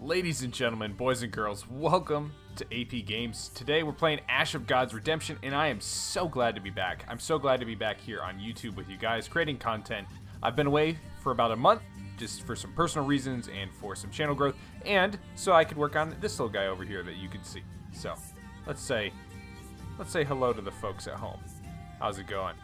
Ladies and gentlemen, boys and girls, welcome to AP Games. Today we're playing Ash of God's Redemption, and I am so glad to be back. I'm so glad to be back here on YouTube with you guys, creating content. I've been away for about a month, just for some personal reasons and for some channel growth, and so I could work on this little guy over here that you can see. So, let's say hello to the folks at home. How's it going?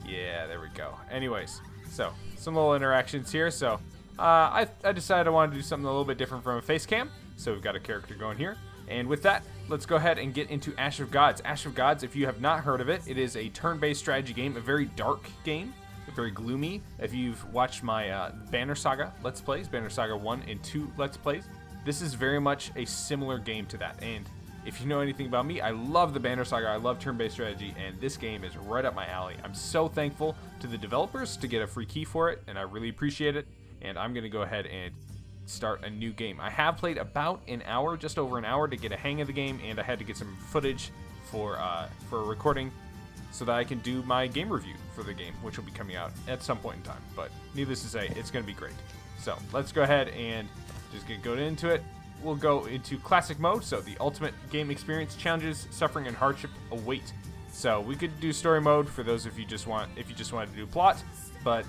Yeah, there we go. Anyways, so, some little interactions here, so... I decided I wanted to do something a little bit different from a face cam, so we've got a character going here. And with that, let's go ahead and get into Ash of Gods. Ash of Gods, if you have not heard of it, it is a turn-based strategy game, a very dark game, very gloomy. If you've watched my Banner Saga Let's Plays, Banner Saga 1 and 2 Let's Plays, this is very much a similar game to that. And if you know anything about me, I love the Banner Saga, I love turn-based strategy, and this game is right up my alley. I'm so thankful to the developers to get a free key for it, and I really appreciate it. And I'm going to go ahead and start a new game. I have played about an hour, just over an hour, to get a hang of the game, and I had to get some footage for a recording so that I can do my game review for the game, which will be coming out at some point in time. But needless to say, it's going to be great. So let's go ahead and just go into it. We'll go into classic mode, so the ultimate game experience, challenges, suffering, and hardship await. So we could do story mode for those if you just wanted to do plot, but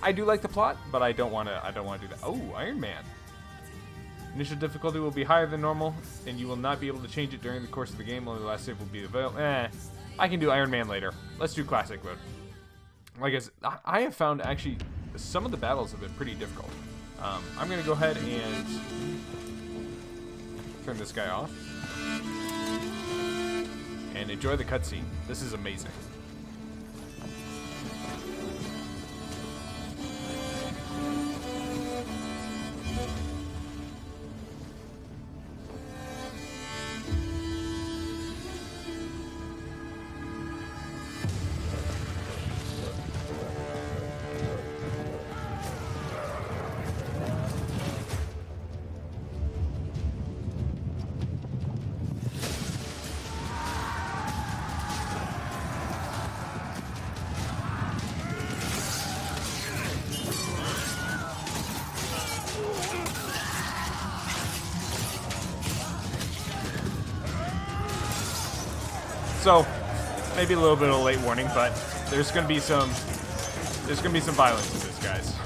I do like the plot, but I don't want to do that. Oh, Iron Man. Initial difficulty will be higher than normal, and you will not be able to change it during the course of the game. Only the last save will be available. I can do Iron Man later. Let's do classic mode. Like I said, I have found actually some of the battles have been pretty difficult. I'm going to go ahead and turn this guy off and enjoy the cutscene. This is amazing. So, maybe a little bit of a late warning, but there's gonna be some violence in this, guys.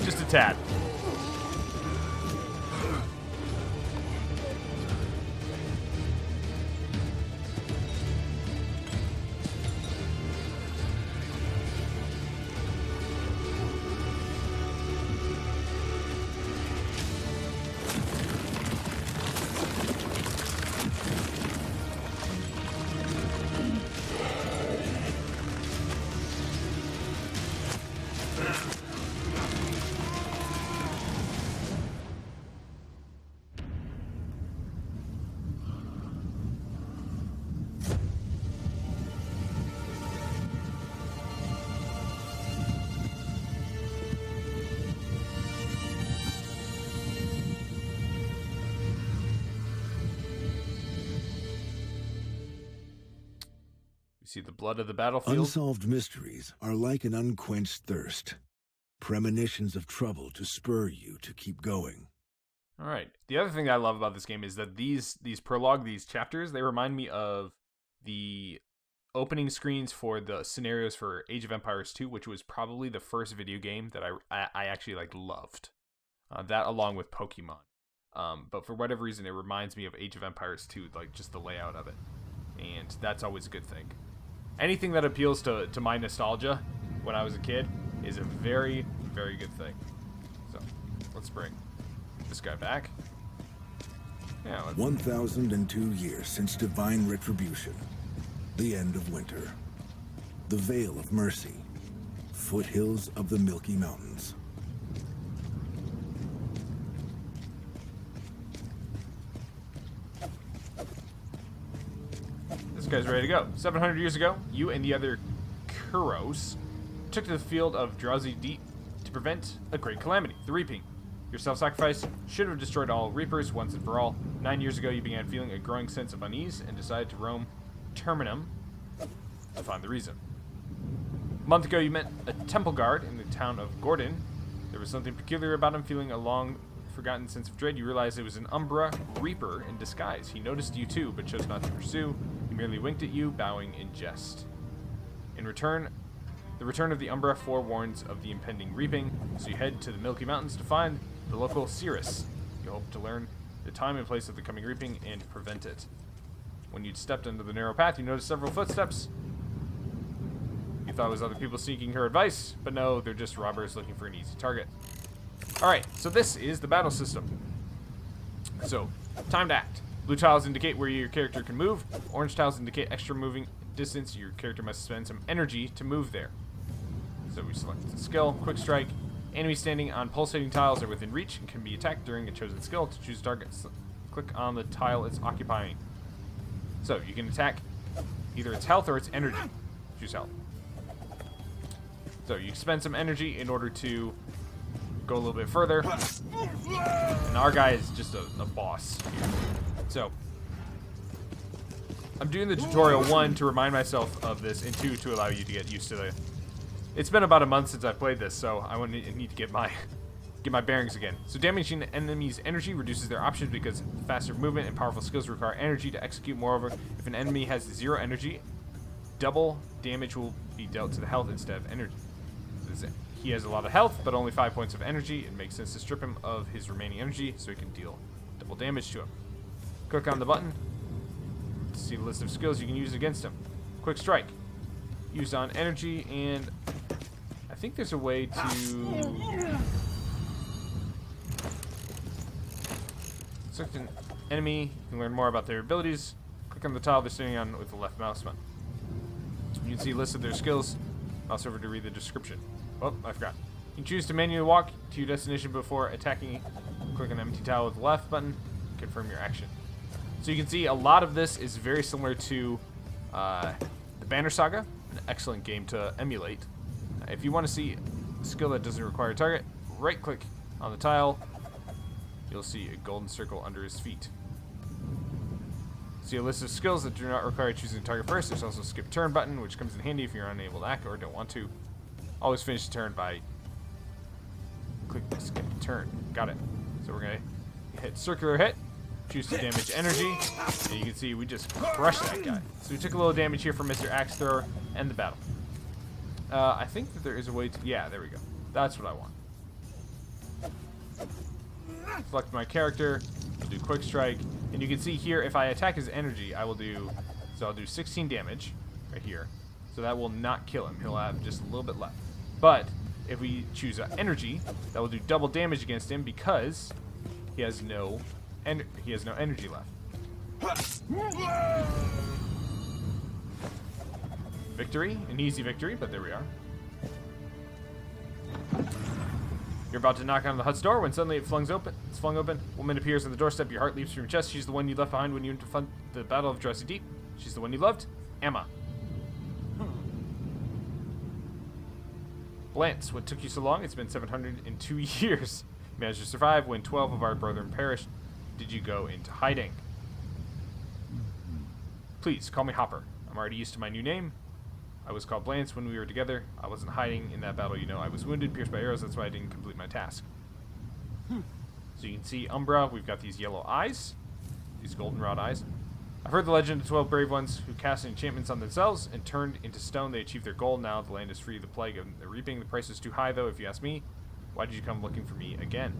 Just a tad. See the blood of the battlefield. Unsolved mysteries are like an unquenched thirst, premonitions of trouble to spur you to keep going. All right. The other thing that I love about this game is that these prologue, these chapters, they remind me of the opening screens for the scenarios for Age of Empires 2, which was probably the first video game that I actually loved. That along with Pokemon. But for whatever reason, it reminds me of Age of Empires 2, like just the layout of it, and that's always a good thing. Anything that appeals to my nostalgia when I was a kid is a very, very good thing. So, let's bring this guy back. Yeah, 1002 years since divine retribution. The end of winter. The Vale of Mercy. Foothills of the Milky Mountains. This guy's ready to go. 700 years ago, you and the other Kuros took to the field of Drowsy Deep to prevent a great calamity, the Reaping. Your self-sacrifice should have destroyed all Reapers once and for all. 9 years ago, you began feeling a growing sense of unease and decided to roam Terminum to find the reason. A month ago, you met a temple guard in the town of Gordon. There was something peculiar about him, feeling a long-forgotten sense of dread. You realized it was an Umbra Reaper in disguise. He noticed you too, but chose not to pursue. He merely winked at you, bowing in jest. In return, the return of the Umbra forewarns of the impending reaping, so you head to the Milky Mountains to find the local Cirrus. You hope to learn the time and place of the coming reaping and prevent it. When you'd stepped into the narrow path, you noticed several footsteps. You thought it was other people seeking her advice, but no, they're just robbers looking for an easy target. Alright, so this is the battle system. So, time to act. Blue tiles indicate where your character can move. Orange tiles indicate extra moving distance. Your character must spend some energy to move there. So we select the skill, quick strike. Enemies standing on pulsating tiles are within reach and can be attacked during a chosen skill. To choose a target, click on the tile it's occupying. So you can attack either its health or its energy. Choose health. So you spend some energy in order to go a little bit further. And our guy is just a boss here. So I'm doing the tutorial, 1, to remind myself of this, and 2, to allow you to get used to the... It's been about a month since I played this, so I need to get my bearings again. So damaging an enemy's energy reduces their options because faster movement and powerful skills require energy to execute. Moreover, if an enemy has 0 energy, double damage will be dealt to the health instead of energy. So he has a lot of health, but only 5 points of energy. It makes sense to strip him of his remaining energy so he can deal double damage to him. Click on the button to see the list of skills you can use against him. Quick strike. Used on energy, and I think there's a way to select an enemy. You can learn more about their abilities. Click on the tile they're sitting on with the left mouse button. You can see a list of their skills. Mouse over to read the description. Oh, I forgot. You can choose to manually walk to your destination before attacking. Click on the empty tile with the left button. Confirm your action. So you can see a lot of this is very similar to the Banner Saga. An excellent game to emulate. If you want to see a skill that doesn't require a target, right click on the tile. You'll see a golden circle under his feet. See a list of skills that do not require choosing a target first. There's also a skip turn button, which comes in handy if you're unable to act or don't want to. Always finish the turn by click skip turn. Got it. So we're going to hit circular hit. Choose to damage energy, and you can see we just crushed that guy. So we took a little damage here from Mr. Axe Thrower and the battle. I think that there is a way to... Yeah, there we go. That's what I want. Select my character. We'll do quick strike. And you can see here, if I attack his energy, I will do... So I'll do 16 damage right here. So that will not kill him. He'll have just a little bit left. But if we choose energy, that will do double damage against him because he has no... And he has no energy left. Victory, an easy victory, but there we are. You're about to knock on the hut's door when suddenly it's flung open. Woman appears on the doorstep. Your heart leaps from your chest. She's the one you left behind when you went to fund the Battle of Dressy Deep. She's the one you loved, Emma. Blance, what took you so long? It's been 702 years. You managed to survive when 12 of our brethren perished. Did you go into hiding? Please, call me Hopper. I'm already used to my new name. I was called Blance when we were together. I wasn't hiding in that battle, you know. I was wounded, pierced by arrows. That's why I didn't complete my task. So you can see Umbra. We've got these yellow eyes. These goldenrod eyes. I've heard the legend of 12 brave ones who cast enchantments on themselves and turned into stone. They achieved their goal. Now the land is free of the plague of the reaping. The price is too high, though, if you ask me. Why did you come looking for me again?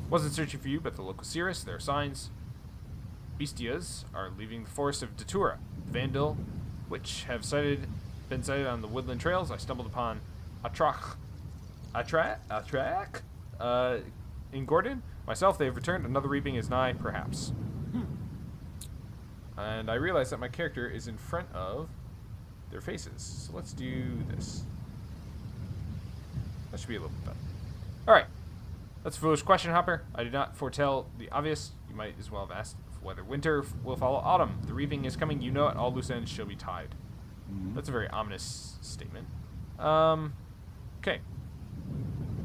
Wasn't searching for you, but the local Cirrus. There are signs. Bestias are leaving the forest of Datura. Vandal, which have been sighted on the woodland trails. I stumbled upon Atrak in Gordon. Myself, they have returned. Another reaping is nigh, perhaps. And I realize that my character is in front of their faces. So let's do this. That should be a little bit better. Alright. That's a foolish question, Hopper. I did not foretell the obvious. You might as well have asked whether winter will follow autumn. The reaping is coming. You know it. All loose ends shall be tied. That's a very ominous statement. Okay.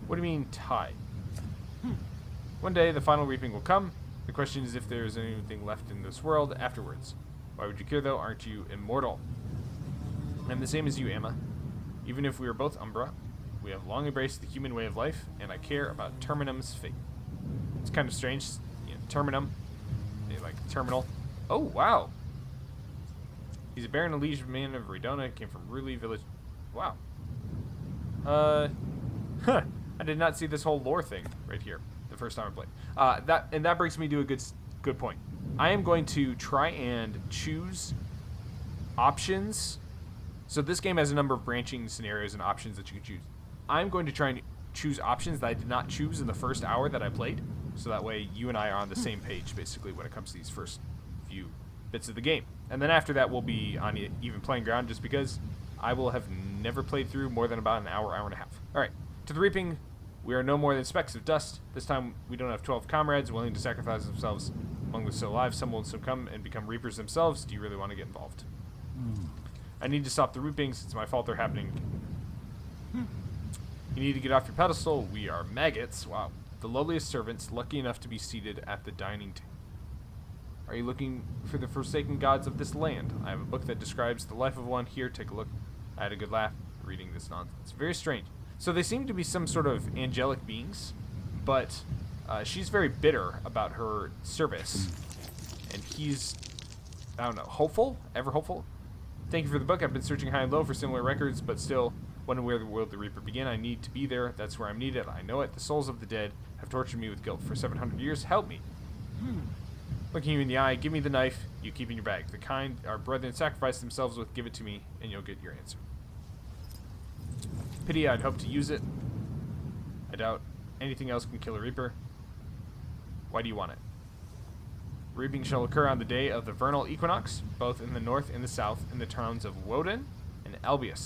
What do you mean tied? One day the final reaping will come. The question is if there is anything left in this world afterwards. Why would you care though? Aren't you immortal? I'm the same as you, Emma. Even if we are both Umbra, We have long embraced the human way of life, and I care about Terminum's fate. It's kind of strange. You know, Terminum. They like terminal. Oh, wow. He's a baron and liege man of Redona. Came from Rouley village. Wow. Huh. I did not see this whole lore thing right here the first time I played. That brings me to a good point. I am going to try and choose options. So this game has a number of branching scenarios and options that you can choose. I'm going to try and choose options that I did not choose in the first hour that I played. So that way you and I are on the same page, basically, when it comes to these first few bits of the game. And then after that, we'll be on even playing ground, just because I will have never played through more than about an hour, hour and a half. All right, to the reaping, we are no more than specks of dust. This time, we don't have 12 comrades willing to sacrifice themselves among the still alive. Some will succumb and become reapers themselves. Do you really want to get involved? I need to stop the reapings. It's my fault they're happening. You need to get off your pedestal. We are maggots. Wow. The lowliest servants, lucky enough to be seated at the dining table. Are you looking for the forsaken gods of this land? I have a book that describes the life of one. Here, take a look. I had a good laugh reading this nonsense. Very strange. So they seem to be some sort of angelic beings, but she's very bitter about her service. And he's, I don't know, hopeful? Ever hopeful? Thank you for the book. I've been searching high and low for similar records, but still, when and where the world the Reaper begin, I need to be there. That's where I'm needed. I know it. The souls of the dead have tortured me with guilt for 700 years. Help me. Looking you in the eye, give me the knife you keep in your bag. The kind our brethren sacrifice themselves with, give it to me, and you'll get your answer. Pity, I'd hope to use it. I doubt anything else can kill a Reaper. Why do you want it? Reaping shall occur on the day of the vernal equinox, both in the north and the south, in the towns of Woden and Albion.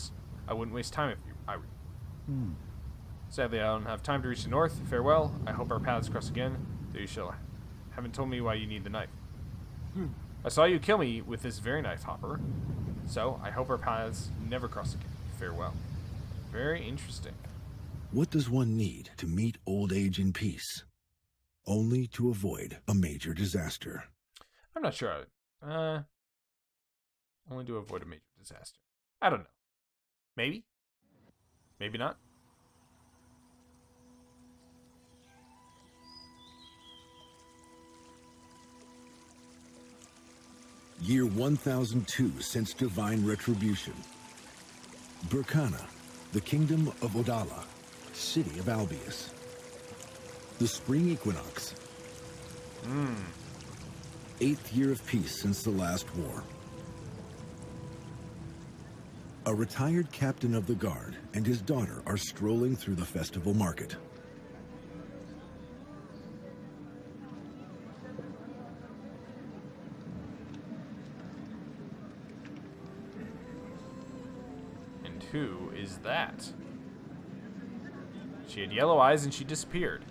I wouldn't waste time if I were. Sadly, I don't have time to reach the north. Farewell. I hope our paths cross again. Though you shall haven't told me why you need the knife. I saw you kill me with this very knife, Hopper. So, I hope our paths never cross again. Farewell. Very interesting. What does one need to meet old age in peace? Only to avoid a major disaster. I'm not sure. Only to avoid a major disaster. I don't know. Maybe? Maybe not? Year 1002 since divine retribution. Burkana, the kingdom of Odala, city of Albion. The spring equinox. 8th year of peace since the last war. A retired captain of the guard and his daughter are strolling through the festival market. And who is that? She had yellow eyes and she disappeared.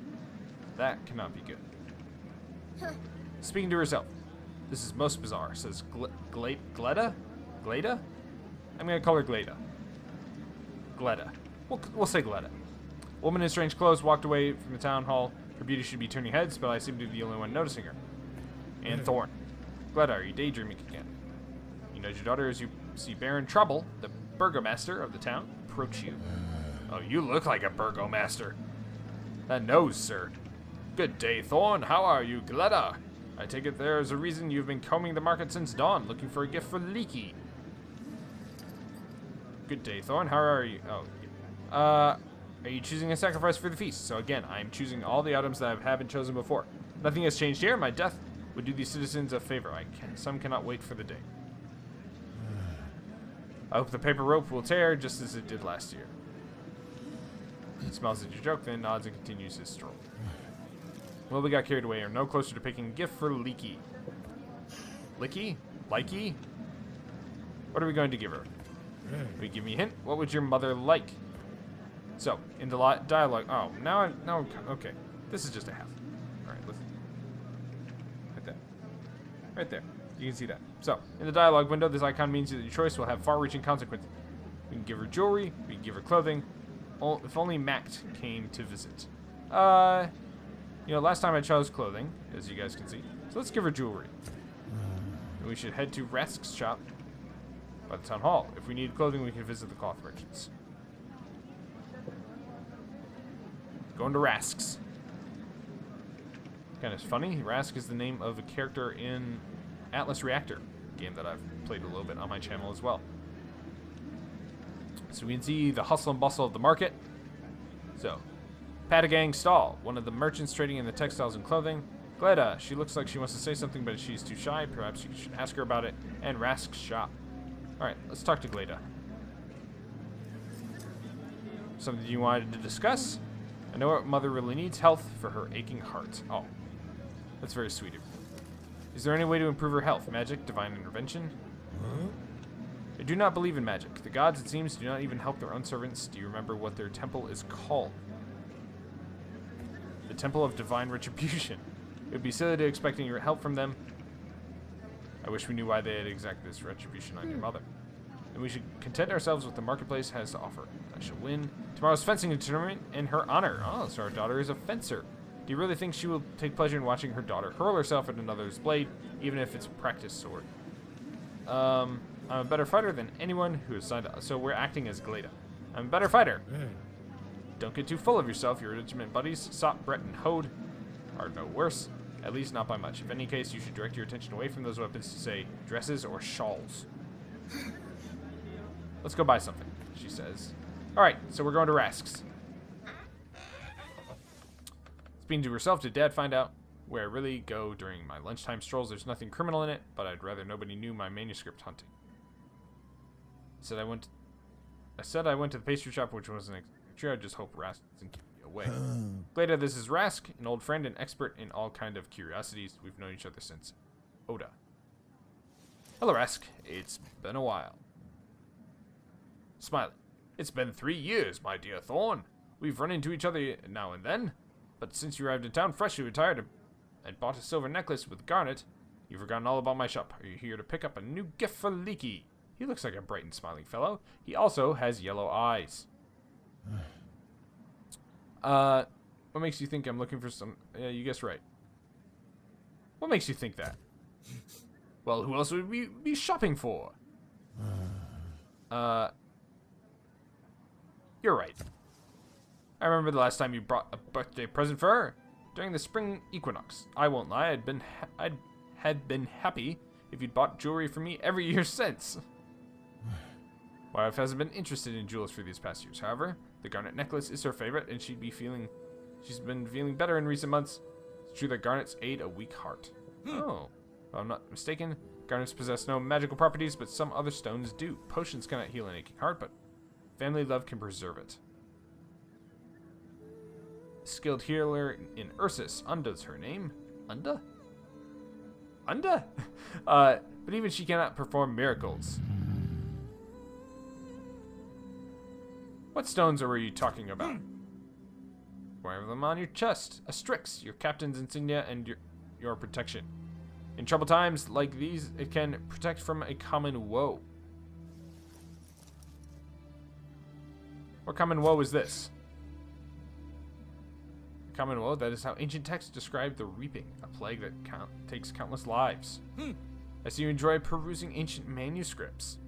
That cannot be good. Speaking to herself. This is most bizarre, says Gleda? Gleda? I'm going to call her Gleda. Gleda. We'll say Gleda. Woman in strange clothes walked away from the town hall. Her beauty should be turning heads, but I seem to be the only one noticing her. And Thorn. Gleda, are you daydreaming again? You nudge your daughter as you see Baron Trouble, the burgomaster of the town, approach you. Oh, you look like a burgomaster. That nose, sir. Good day, Thorn. How are you, Gleda? I take it there is a reason you've been combing the market since dawn, looking for a gift for Leaky. Good day, Thorn. How are you? Oh, are you choosing a sacrifice for the feast? So again, I am choosing all the items that haven't chosen before. Nothing has changed here. My death would do these citizens a favor. Some cannot wait for the day. I hope the paper rope will tear just as it did last year. He smiles at your joke, then nods and continues his stroll. Well, we got carried away and are no closer to picking a gift for Leaky. Licky? Likey? What are we going to give her? Will you give me a hint? What would your mother like? So, in the dialogue... Oh, now okay. This is just a half. Alright, listen. Right there. Right there. You can see that. So, in the dialogue window, this icon means that your choice will have far-reaching consequences. We can give her jewelry. We can give her clothing. If only Mact came to visit. You know, last time I chose clothing, as you guys can see. So let's give her jewelry. And we should head to Rask's shop by the town hall. If we need clothing, we can visit the cloth merchants. Going to Rask's. Kind of funny. Rask is the name of a character in Atlas Reactor, a game that I've played a little bit on my channel as well. So we can see the hustle and bustle of the market. So, Patagang Stall, one of the merchants trading in the textiles and clothing. Gleda, she looks like she wants to say something, but she's too shy. Perhaps you should ask her about it. And Rask's shop. Alright, let's talk to Gleda. Something you wanted to discuss? I know our mother really needs health for her aching heart. Oh, that's very sweet of you. Is there any way to improve her health? Magic? Divine intervention? I do not believe in magic. The gods, it seems, do not even help their own servants. Do you remember what their temple is called? The Temple of Divine Retribution. It would be silly to expect any help from them. I wish we knew why they had exacted this retribution on your mother. And we should content ourselves with what the marketplace has to offer. I shall win tomorrow's fencing tournament in her honor. Oh, so our daughter is a fencer. Do you really think she will take pleasure in watching her daughter hurl herself at another's blade, even if it's a practice sword? I'm a better fighter than anyone who has signed up, so we're acting as Gleda. I'm a better fighter. Don't get too full of yourself. Your regiment buddies, Sop, Brett, and Hode, are no worse. At least not by much. If any case, you should direct your attention away from those weapons to, say, dresses or shawls. Let's go buy something, she says. Alright, so we're going to Rask's. Speaking to herself, did Dad find out where I really go during my lunchtime strolls? There's nothing criminal in it, but I'd rather nobody knew my manuscript hunting. I said I went to the pastry shop, which wasn't true. I just hope Rask doesn't keep me away. Later, this is Rask, an old friend and expert in all kind of curiosities. We've known each other since Oda. Hello, Rask. It's been a while. Smiley. It's been 3 years, my dear Thorn. We've run into each other now and then, but since you arrived in town freshly retired and bought a silver necklace with garnet, you've forgotten all about my shop. Are you here to pick up a new gift for Leaky? He looks like a bright and smiling fellow. He also has yellow eyes. What makes you think I'm looking for some... you guessed right. What makes you think that? Well, who else would we be shopping for? You're right. I remember the last time you brought a birthday present for her. During the spring equinox. I won't lie, I'd been happy if you'd bought jewelry for me every year since. My wife hasn't been interested in jewels for these past years. However, the garnet necklace is her favorite, and she's been feeling better in recent months. It's true that garnets aid a weak heart. Oh, if I'm not mistaken, garnets possess no magical properties, but some other stones do. Potions cannot heal an aching heart, but family love can preserve it. Skilled healer in Ursus, Unda's her name. Unda? Unda? But even she cannot perform miracles. What stones were you talking about? Wear them on your chest. A Strix, your captain's insignia and your protection. In troubled times like these, it can protect from a common woe. What common woe is this? A common woe, that is how ancient texts describe the reaping, a plague that takes countless lives. I see you enjoy perusing ancient manuscripts.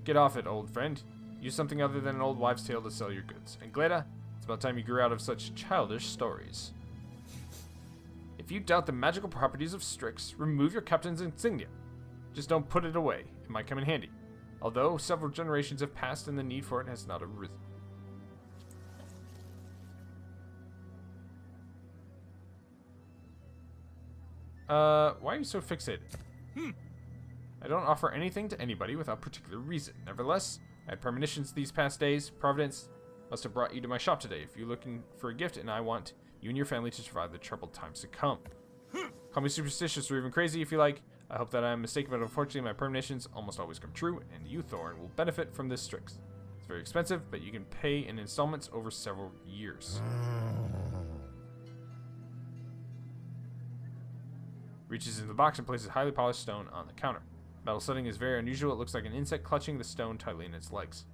Get off it, old friend. Use something other than an old wives' tale to sell your goods. And Gleda, it's about time you grew out of such childish stories. If you doubt the magical properties of Strix, remove your captain's insignia. Just don't put it away. It might come in handy. Although several generations have passed and the need for it has not arisen. Why are you so fixated? I don't offer anything to anybody without particular reason. Nevertheless, I had premonitions these past days. Providence must have brought you to my shop today. If you're looking for a gift, and I want you and your family to survive the troubled times to come. Call me superstitious or even crazy if you like. I hope that I am mistaken, but unfortunately my premonitions almost always come true, and you, Thorn, will benefit from this Strix. It's very expensive, but you can pay in installments over several years. Reaches into the box and places highly polished stone on the counter. Metal setting is very unusual. It looks like an insect clutching the stone tightly in its legs.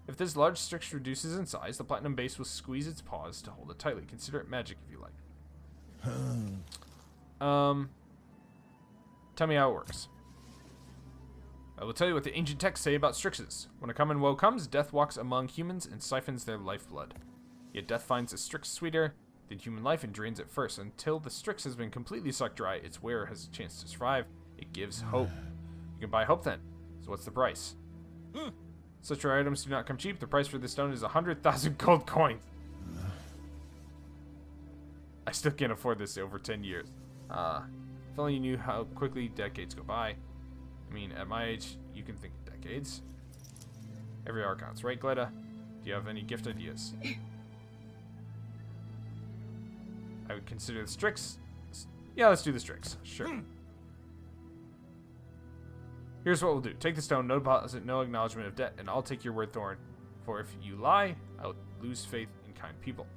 If this large Strix reduces in size, the platinum base will squeeze its paws to hold it tightly. Consider it magic if you like. Tell me how it works. I will tell you what the ancient texts say about Strixes. When a common woe comes, death walks among humans and siphons their lifeblood. Yet death finds the Strix sweeter than human life and drains it first. Until the Strix has been completely sucked dry, its wearer has a chance to survive. It gives hope. You can buy hope then. So what's the price? Such rare items do not come cheap. The price for this stone is 100,000 gold coins. I still can't afford this over 10 years. If only you knew how quickly decades go by. I mean, at my age, you can think of decades. Every hour counts, right, Gleda? Do you have any gift ideas? I would consider the Strix. Yeah, let's do the Strix. Sure. Here's what we'll do. Take the stone, no deposit, no acknowledgement of debt, and I'll take your word, Thorn. For if you lie, I'll lose faith in kind people.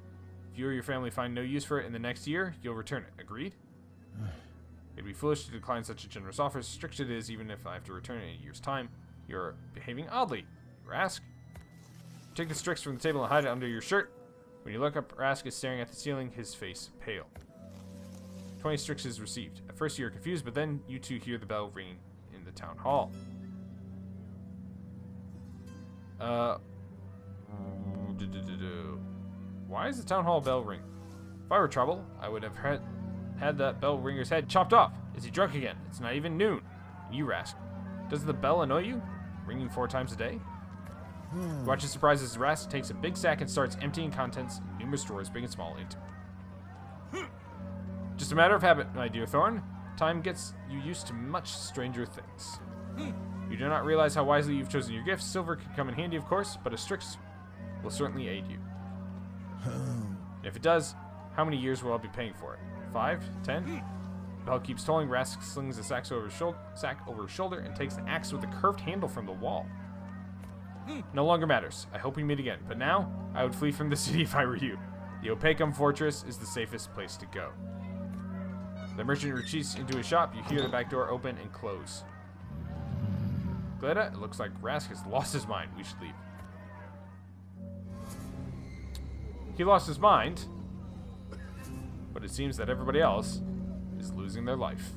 If you or your family find no use for it in the next year, you'll return it. Agreed? It'd be foolish to decline such a generous offer. Strict it is, even if I have to return it in a year's time. You're behaving oddly, Rask. Take the Strix from the table and hide it under your shirt. When you look up, Rask is staring at the ceiling, his face pale. 20 Strixes received. At first you're confused, but then you two hear the bell ringing in the town hall. Why is the town hall bell ring? If I were trouble, I would have had that bell ringer's head chopped off. Is he drunk again? It's not even noon. And you, Rask. Does the bell annoy you? Ringing 4 times a day? Watch his surprise as Rask takes a big sack and starts emptying contents in numerous drawers, big and small, into. Just a matter of habit, my dear Thorn. Time gets you used to much stranger things. You do not realize how wisely you've chosen your gifts. Silver could come in handy, of course, but a Strix will certainly aid you. And if it does, how many years will I be paying for it? 5? 10? The bell keeps tolling. Rask slings the sack over his shoulder and takes the axe with a curved handle from the wall. No longer matters. I hope we meet again. But now, I would flee from the city if I were you. The Opacum Fortress is the safest place to go. The merchant retreats into his shop. You hear the back door open and close. Gleda, it looks like Rask has lost his mind. We should leave. He lost his mind, but it seems that everybody else is losing their life.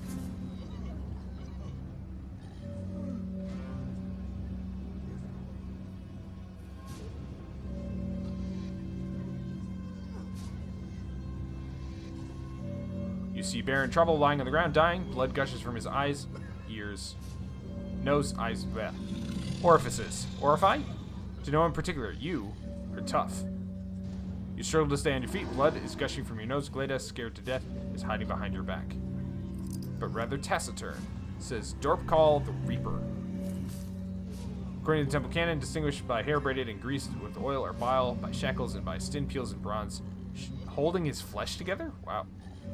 You see Baron Trouble lying on the ground, dying. Blood gushes from his eyes, ears, nose, eyes, bleh. Orifices. Orify? To no one in particular, you are tough. You struggle to stay on your feet. Blood is gushing from your nose. Gleda, scared to death, is hiding behind your back. But rather taciturn, says Dorpcall the Reaper. According to the Temple Canon, distinguished by hair braided and greased with oil or bile, by shackles and by stin peels and bronze, holding his flesh together? Wow.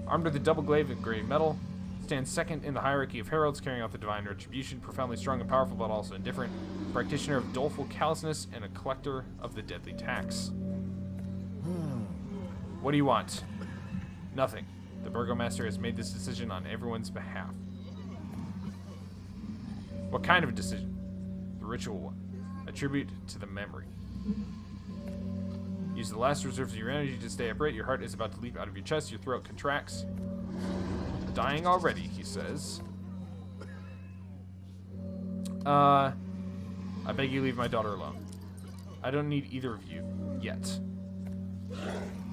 Armed with a double glaive of gray metal, stands second in the hierarchy of heralds carrying out the divine retribution, profoundly strong and powerful but also indifferent, practitioner of doleful callousness, and a collector of the deadly tax. What do you want? Nothing. The Burgomaster has made this decision on everyone's behalf. What kind of a decision? The ritual one. A tribute to the memory. Use the last reserves of your energy to stay upright. Your heart is about to leap out of your chest. Your throat contracts. Dying already, he says. I beg you leave my daughter alone. I don't need either of you. Yet.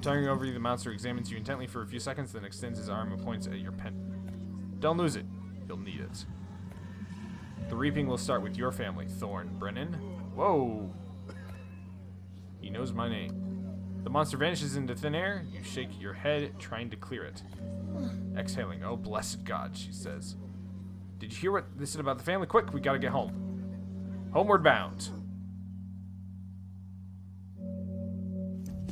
Turning over you, the monster examines you intently for a few seconds, then extends his arm and points at your pen. Don't lose it. You'll need it. The reaping will start with your family, Thorn Brenin. Whoa! He knows my name. The monster vanishes into thin air. You shake your head, trying to clear it. Exhaling. Oh, blessed God, she says. Did you hear what they said about the family? Quick, we gotta get home. Homeward bound.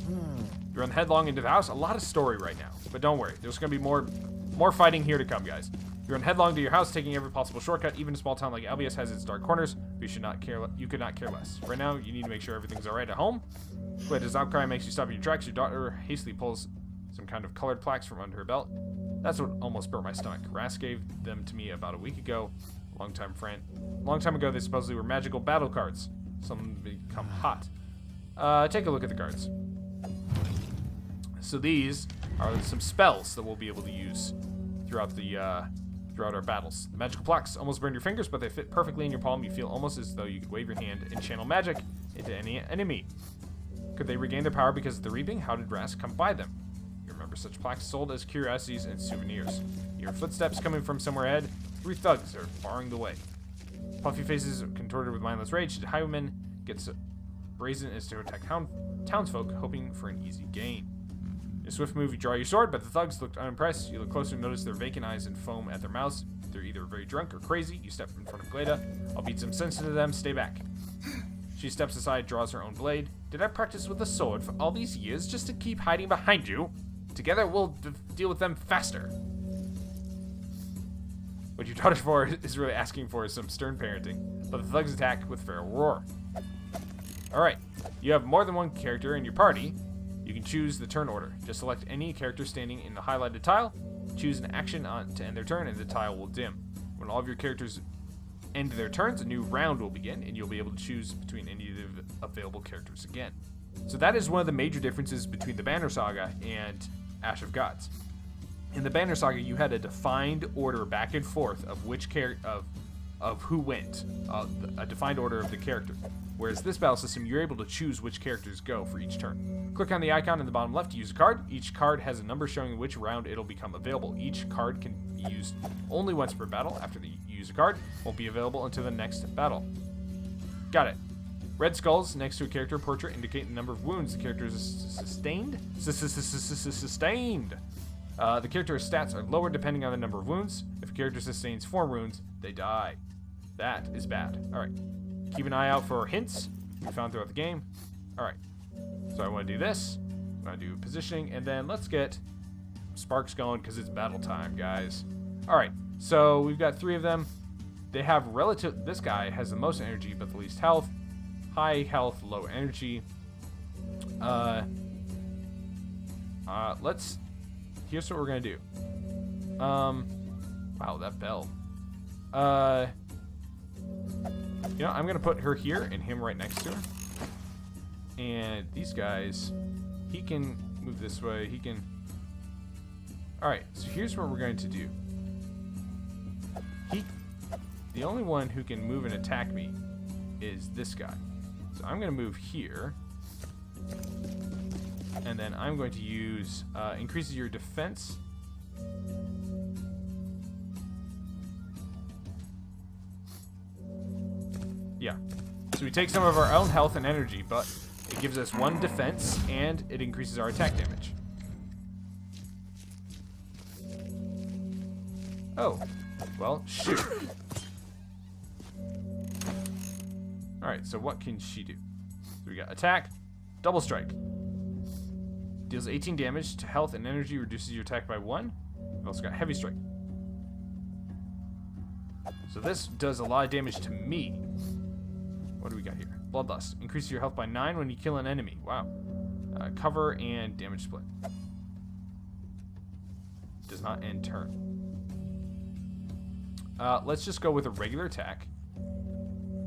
You run headlong into the house. A lot of story right now, but don't worry. There's going to be more fighting here to come, guys. You run headlong to your house, taking every possible shortcut. Even a small town like Albion has its dark corners, but you could not care less. Right now, you need to make sure everything's all right at home. Gleda's outcry makes you stop in your tracks. Your daughter hastily pulls some kind of colored plaques from under her belt. That's what almost broke my stomach. Rask gave them to me about a week ago. Long time ago, they supposedly were magical battle cards. Some become hot. Take a look at the cards. So these are some spells that we'll be able to use throughout our battles. The magical plaques almost burn your fingers, but they fit perfectly in your palm. You feel almost as though you could wave your hand and channel magic into any enemy. Could they regain their power because of the reaping? How did Ras come by them? You remember such plaques sold as curiosities and souvenirs. You hear footsteps coming from somewhere ahead. 3 thugs are barring the way. Puffy faces contorted with mindless rage. The highwayman gets brazen as to attack townsfolk, hoping for an easy gain. In a swift move, you draw your sword, but the thugs looked unimpressed. You look closer and notice their vacant eyes and foam at their mouths. They're either very drunk or crazy. You step in front of Gleda. I'll beat some sense into them. Stay back. She steps aside, draws her own blade. Did I practice with a sword for all these years just to keep hiding behind you? Together, we'll deal with them faster. What your daughter for is really asking for is some stern parenting, but the thugs attack with feral roar. Alright, you have more than one character in your party. You can choose the turn order. Just select any character standing in the highlighted tile, choose an action to end their turn, and the tile will dim. When all of your characters end their turns, a new round will begin, and you'll be able to choose between any of the available characters again. So that is one of the major differences between the Banner Saga and Ash of Gods. In the Banner Saga, you had a defined order back and forth of which of who went, a defined order of the character. Whereas this battle system, you're able to choose which characters go for each turn. Click on the icon in the bottom left to use a card. Each card has a number showing which round it'll become available. Each card can be used only once per battle. After you use a card, won't be available until the next battle. Got it. Red skulls next to a character portrait indicate the number of wounds the character is sustained. Sustained. The character's stats are lower depending on the number of wounds. If a character sustains 4 wounds, they die. That is bad. Alright. Keep an eye out for hints we found throughout the game. Alright. So I want to do this. I'm going to do positioning. And then let's get sparks going because it's battle time, guys. Alright. So we've got 3 of them. They have relative... This guy has the most energy but the least health. High health, low energy. Let's... Here's what we're going to do. Wow, that bell. You know, I'm going to put her here and him right next to her. And these guys, he can move this way. He can... Alright, so here's what we're going to do. The only one who can move and attack me is this guy. So I'm going to move here. And then I'm going to use increases your defense. Yeah. So we take some of our own health and energy, but it gives us 1 defense and it increases our attack damage. Oh. Well, shoot. Alright, so what can she do? So we got attack, double strike. Deals 18 damage to health and energy, reduces your attack by 1. We've also got heavy strike. So this does a lot of damage to me. What do we got here? Bloodlust. Increases your health by 9 when you kill an enemy. Wow. Cover and damage split. Does not end turn. Let's just go with a regular attack.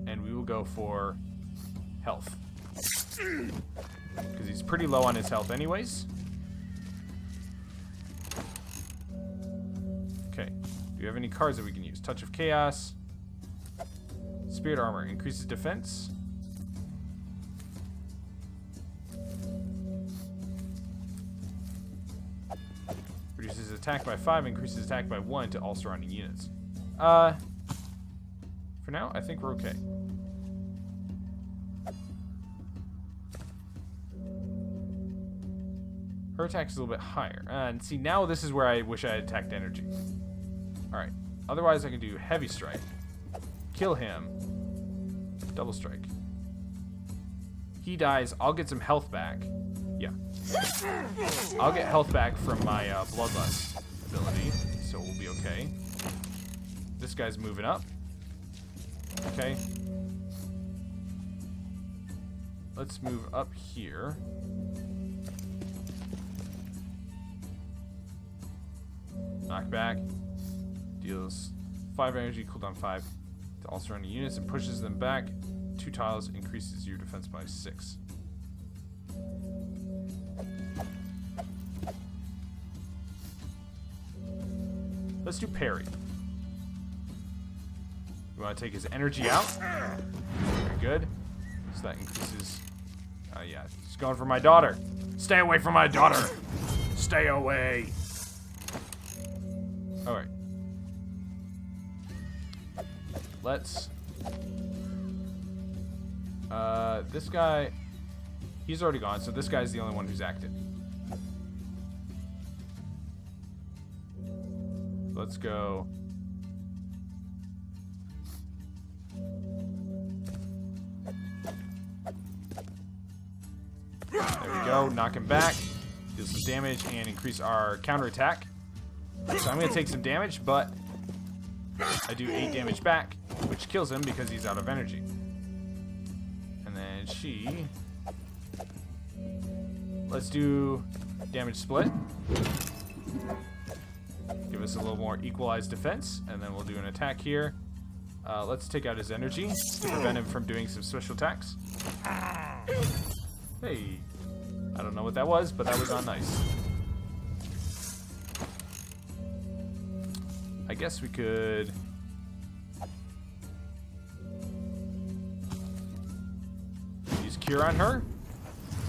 And we will go for health. Because he's pretty low on his health anyways. Okay. Do we have any cards that we can use? Touch of Chaos. Spirit Armor. Increases defense. Reduces attack by 5. Increases attack by 1 to all surrounding units. For now, I think we're okay. Her attack is a little bit higher. And see, now this is where I wish I had attacked energy. Alright. Otherwise, I can do heavy strike. Kill him. Double strike. He dies. I'll get some health back. Yeah. I'll get health back from my Bloodlust ability. So we'll be okay. This guy's moving up. Okay. Let's move up here. Knockback. Deals 5 energy, cooldown 5 to all surrounding units and pushes them back 2 tiles, increases your defense by 6. Let's do parry. We want to take his energy out. Very good. So that increases Yeah, he's going for my daughter. Stay away from my daughter. Stay away. All right. Let's. This guy. He's already gone, so this guy's the only one who's active. Let's go. There we go. Knock him back. Deal some damage and increase our counterattack. So I'm going to take some damage, but I do 8 damage back, which kills him because he's out of energy. And then she... Let's do damage split. Give us a little more equalized defense, and then we'll do an attack here. Let's take out his energy to prevent him from doing some special attacks. Hey, I don't know what that was, but that was not nice. I guess we could... use Cure on her?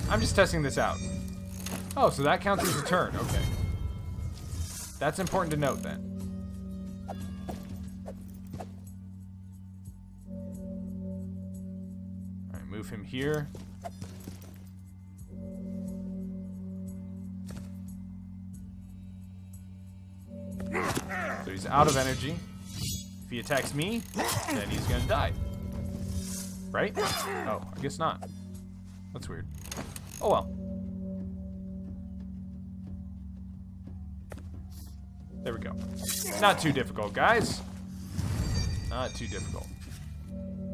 I'm just testing this out. Oh, so that counts as a turn. Okay. That's important to note then. Alright, move him here. So he's out of energy. If he attacks me, then he's gonna die. Right? Oh, I guess not. That's weird. Oh well. There we go. Not too difficult, guys. Not too difficult.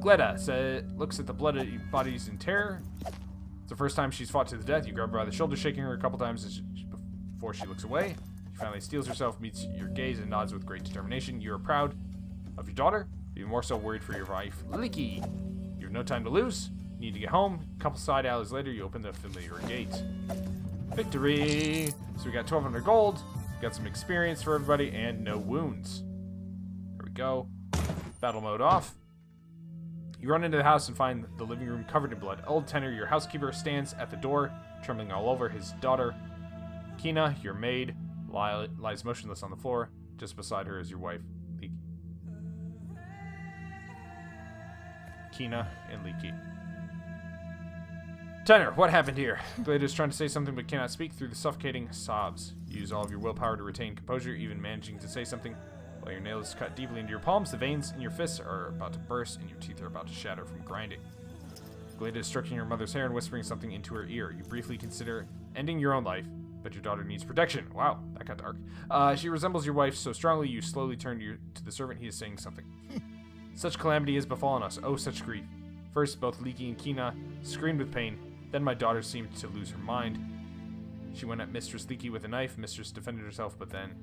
Gleda looks at the bloody bodies in terror. It's the first time she's fought to the death. You grab her by the shoulder, shaking her a couple times before she looks away. She finally steels herself, meets your gaze, and nods with great determination. You are proud of your daughter, even more so worried for your wife, Leaky. You have no time to lose. You need to get home. A couple side alleys later, you open the familiar gate. Victory! So we got 1,200 gold. Got some experience for everybody, and no wounds. There we go. Battle mode off. You run into the house and find the living room covered in blood. Old Tenor, your housekeeper, stands at the door, trembling all over. His daughter, Kina, your maid, lies motionless on the floor. Just beside her is your wife, Leaky. Kina and Leaky. Tenor, what happened here? Gleda is trying to say something but cannot speak through the suffocating sobs. You use all of your willpower to retain composure, even managing to say something. While your nails cut deeply into your palms, the veins in your fists are about to burst and your teeth are about to shatter from grinding. Gleda is stroking your mother's hair and whispering something into her ear. You briefly consider ending your own life, but your daughter needs protection. Wow, that got dark. She resembles your wife so strongly you slowly turn to the servant. He is saying something. Such calamity has befallen us. Oh, such grief. First, both Leaky and Kina screamed with pain. Then my daughter seemed to lose her mind. She went at Mistress Leaky with a knife. Mistress defended herself, but then...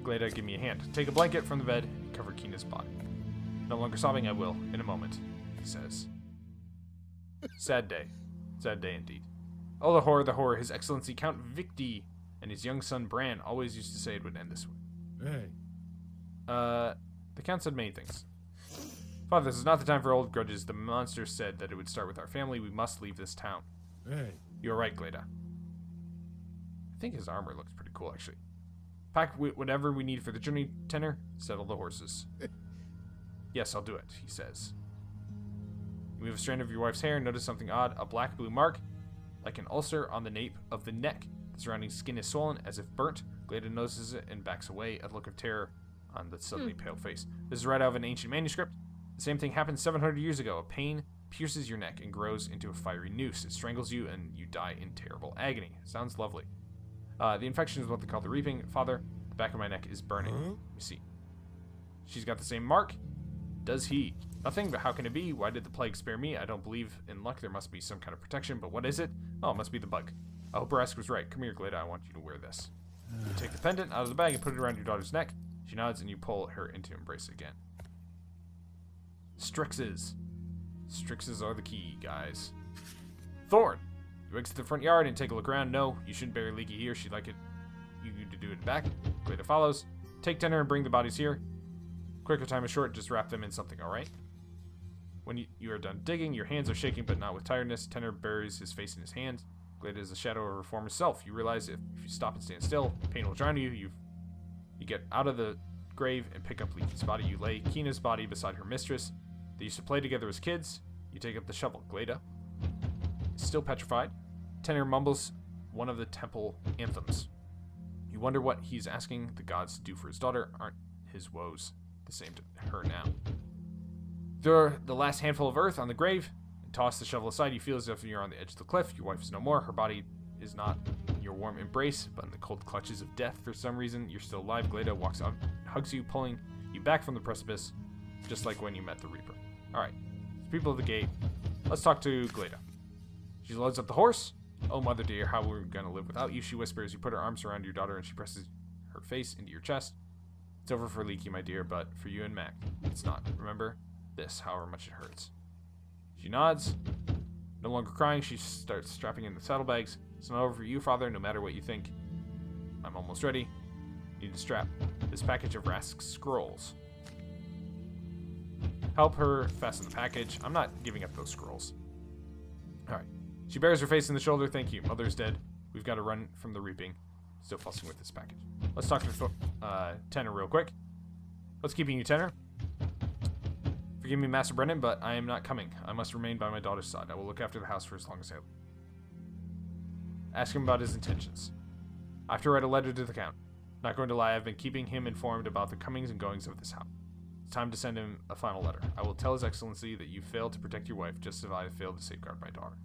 Gleda, give me a hand. Take a blanket from the bed and cover Kina's body. No longer sobbing, I will, in a moment, he says. Sad day. Sad day indeed. Oh, the horror, His Excellency Count Victi and his young son Bran always used to say it would end this way. Hey. The Count said many things. Father, this is not the time for old grudges. The monster said that it would start with our family. We must leave this town. Hey. You're right, Gleda. I think his armor looks pretty cool, actually. Pack whatever we need for the journey, Tenor. Settle the horses. Yes, I'll do it, he says. You move a strand of your wife's hair and notice something odd. A black-blue mark, like an ulcer on the nape of the neck. The surrounding skin is swollen, as if burnt. Gleda notices it and backs away, a look of terror on the suddenly pale face. This is right out of an ancient manuscript. The same thing happened 700 years ago. A pain pierces your neck and grows into a fiery noose. It strangles you and you die in terrible agony. Sounds lovely. The infection is what they call the reaping. Father, the back of my neck is burning. Let me see. She's got the same mark. Does he? Nothing, but how can it be? Why did the plague spare me? I don't believe in luck. There must be some kind of protection, but what is it? Oh, it must be the bug. I hope Rask was right. Come here, Gleda. I want you to wear this. You take the pendant out of the bag and put it around your daughter's neck. She nods and you pull her into embrace again. Strixes. Strixes are the key, guys. Thorn! You exit the front yard and take a look around. No, you shouldn't bury Leaky here. She'd like you to do it back. Gleda follows. Take Tenor and bring the bodies here. Quicker time is short. Just wrap them in something, alright? When you are done digging, your hands are shaking but not with tiredness. Tenor buries his face in his hands. Glade is a shadow of her former self. You realize if you stop and stand still, pain will drown you. You get out of the grave and pick up Leaky's body. You lay Kina's body beside her mistress. They used to play together as kids. You take up the shovel. Glade, still petrified. Tenor mumbles one of the temple anthems. You wonder what he's asking the gods to do for his daughter. Aren't his woes the same to her now? Throw the last handful of earth on the grave and toss the shovel aside. You feel as if you're on the edge of the cliff. Your wife is no more. Her body is not in your warm embrace, but in the cold clutches of death. For some reason, you're still alive. Glade walks up and hugs you, pulling you back from the precipice, just like when you met the Reaper. Alright, people at the gate. Let's talk to Glade. She loads up the horse. Oh, mother dear, how we're gonna live without you, she whispers. You put her arms around your daughter and she presses her face into your chest. It's over for Leaky, my dear, but for you and Mac, it's not. Remember this, however much it hurts. She nods. No longer crying, she starts strapping in the saddlebags. It's not over for you, father, no matter what you think. I'm almost ready. Need to strap this package of Rask's scrolls. Help her fasten the package. I'm not giving up those scrolls. Alright. She bears her face in the shoulder. Thank you. Mother's dead. We've got to run from the reaping. Still fussing with this package. Let's talk to Tenor real quick. What's keeping you, Tenor? Forgive me, Master Brenin, but I am not coming. I must remain by my daughter's side. I will look after the house for as long as I live. Ask him about his intentions. I have to write a letter to the Count. Not going to lie, I've been keeping him informed about the comings and goings of this house. It's time to send him a final letter. I will tell His Excellency that you failed to protect your wife, just as I have failed to safeguard my daughter.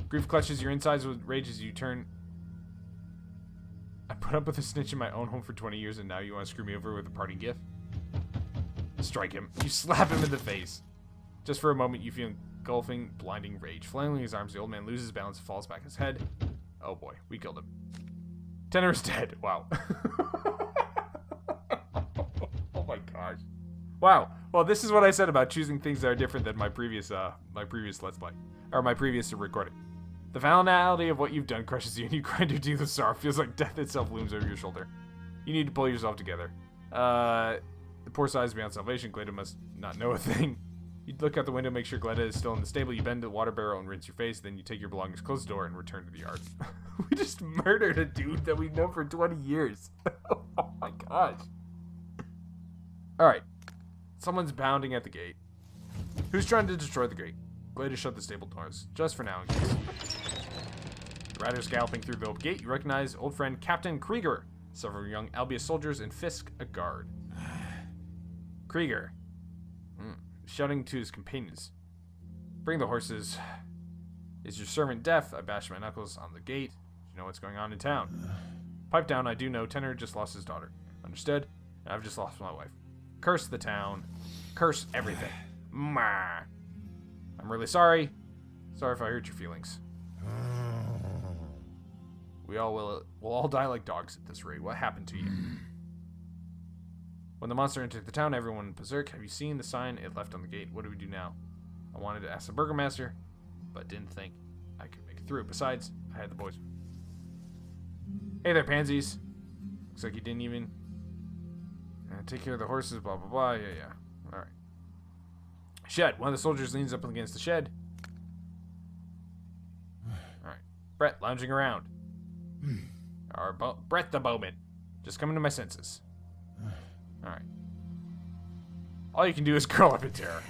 Grief clutches your insides with rage as you turn. I put up with a snitch in my own home for 20 years, and now you want to screw me over with a parting gift? Strike him. You slap him in the face. Just for a moment, you feel engulfing, blinding rage. Flailing his arms, the old man loses balance and falls back his head. Oh boy, we killed him. Tenor is dead. Wow. Oh my gosh. Wow. Well, this is what I said about choosing things that are different than my previous Let's Play. Or my previous recording. The finality of what you've done crushes you, and you grind your teeth with sorrow. Feels like death itself looms over your shoulder. You need to pull yourself together. The poor size beyond salvation. Gleda must not know a thing. You look out the window, make sure Gleda is still in the stable. You bend the water barrel and rinse your face. Then you take your belongings, close the door, and return to the yard. We just murdered a dude that we've known for 20 years. Oh my gosh. Alright. Someone's pounding at the gate. Who's trying to destroy the gate? Gleda shut the stable doors, just for now in case. The riders galloping through the open gate. You recognize old friend Captain Krieger, several young Albion soldiers, and Fisk, a guard. Krieger, shouting to his companions. Bring the horses. Is your servant deaf? I bash my knuckles on the gate. You know what's going on in town. Pipe down, I do know. Tenor just lost his daughter. Understood? And I've just lost my wife. Curse the town. Curse everything. I'm really sorry. Sorry if I hurt your feelings. We'll all die like dogs at this rate. What happened to you? When the monster entered the town, everyone went berserk. Have you seen the sign it left on the gate? What do we do now? I wanted to ask the burgomaster, but didn't think I could make it through. Besides, I had the boys. Hey there, pansies. Looks like you didn't even take care of the horses, blah, blah, blah. Yeah. Alright. Shed. One of the soldiers leans up against the shed. Alright. Brett, lounging around. Brett the bowman. Just coming to my senses. Alright. All you can do is curl up in terror.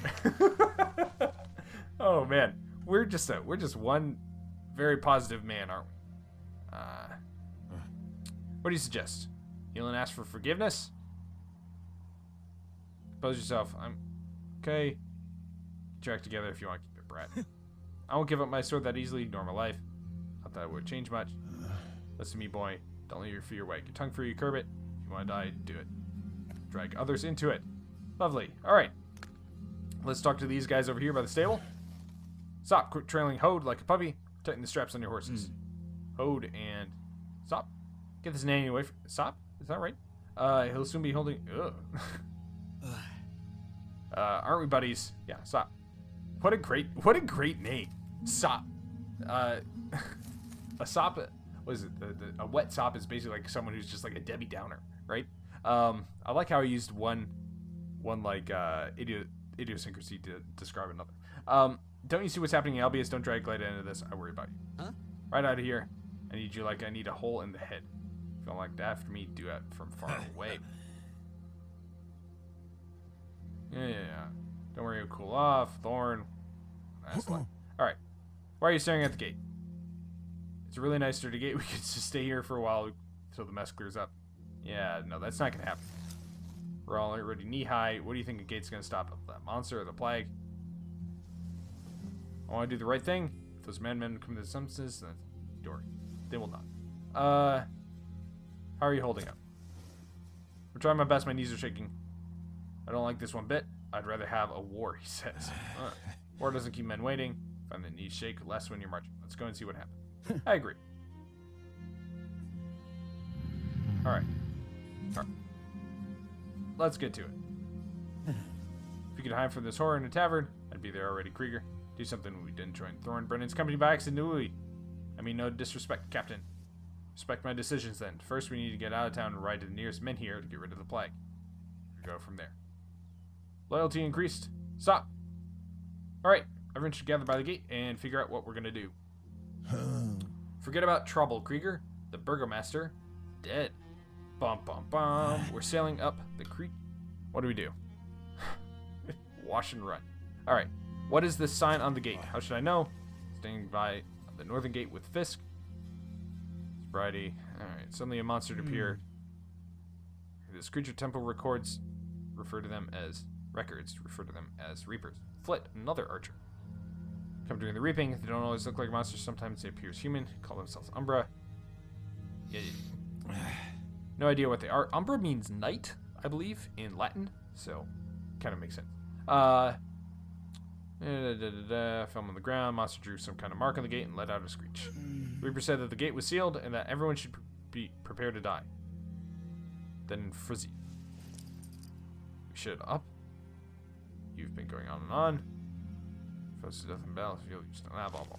Oh man. We're just one very positive man, aren't we? What do you suggest? Heal and ask for forgiveness? Compose yourself. I'm okay. Get your act together if you want to keep it, Brett. I won't give up my sword that easily, nor my life. Not that it would change much. Listen to me, boy. Don't let your fear wag your tongue free, you curb it. If you want to die, do it. Drag others into it. Lovely. Alright. Let's talk to these guys over here by the stable. Stop. Quit trailing Hode like a puppy. Tighten the straps on your horses. Hode and... Stop. Get this nanny away from... Stop? Is that right? He'll soon be holding... Ugh. Aren't we buddies? Yeah, Sop. What a great name. Sop. A sop, what is it? A wet sop is basically like someone who's just like a Debbie Downer, right? I like how he used one like idiosyncrasy to describe another. Don't you see what's happening in Albion? Don't drag Glide into this. I worry about you. Huh? Right out of here. I need you like I need a hole in the head. If you don't like that for me, do it from far away. Yeah. Don't worry, it'll cool off. Thorn. Nice. Alright. Why are you staring at the gate? It's a really nice sturdy gate. We could just stay here for a while until the mess clears up. Yeah, no, that's not gonna happen. We're all already knee-high. What do you think a gate's gonna stop? That monster or the plague? I want to do the right thing. If those madmen come to the senses, then Dory. They will not. How are you holding up? I'm trying my best. My knees are shaking. I don't like this one bit. I'd rather have a war, he says. War doesn't keep men waiting. Find the knees shake less when you're marching. Let's go and see what happens. I agree. Alright. Let's get to it. If you could hide from this horror in a tavern, I'd be there already, Krieger. Do something we didn't join Thorn Brenin's company by accident, do we? I mean, no disrespect, Captain. Respect my decisions, then. First, we need to get out of town and ride to the nearest men here to get rid of the plague. We go from there. Loyalty increased. Stop. Alright, everyone should gather by the gate and figure out what we're gonna do. Forget about trouble, Krieger. The Burgomaster, dead. Bum, bum, bum. We're sailing up the creek. What do we do? Wash and run. Alright, what is this sign on the gate? How should I know? Staying by the northern gate with Fisk. Sobriety. Alright, suddenly a monster appeared. This creature temple refer to them as reapers. Flit, another archer. Come during the reaping. They don't always look like monsters. Sometimes they appear as human. Call themselves Umbra. Yeah. No idea what they are. Umbra means night, I believe, in Latin. So, kind of makes sense. Fell on the ground. Monster drew some kind of mark on the gate and let out a screech. The Reaper said that the gate was sealed and that everyone should be prepared to die. Then Frizzy. We should up. You've been going on and on. Close to death and battle. Blah, blah, blah.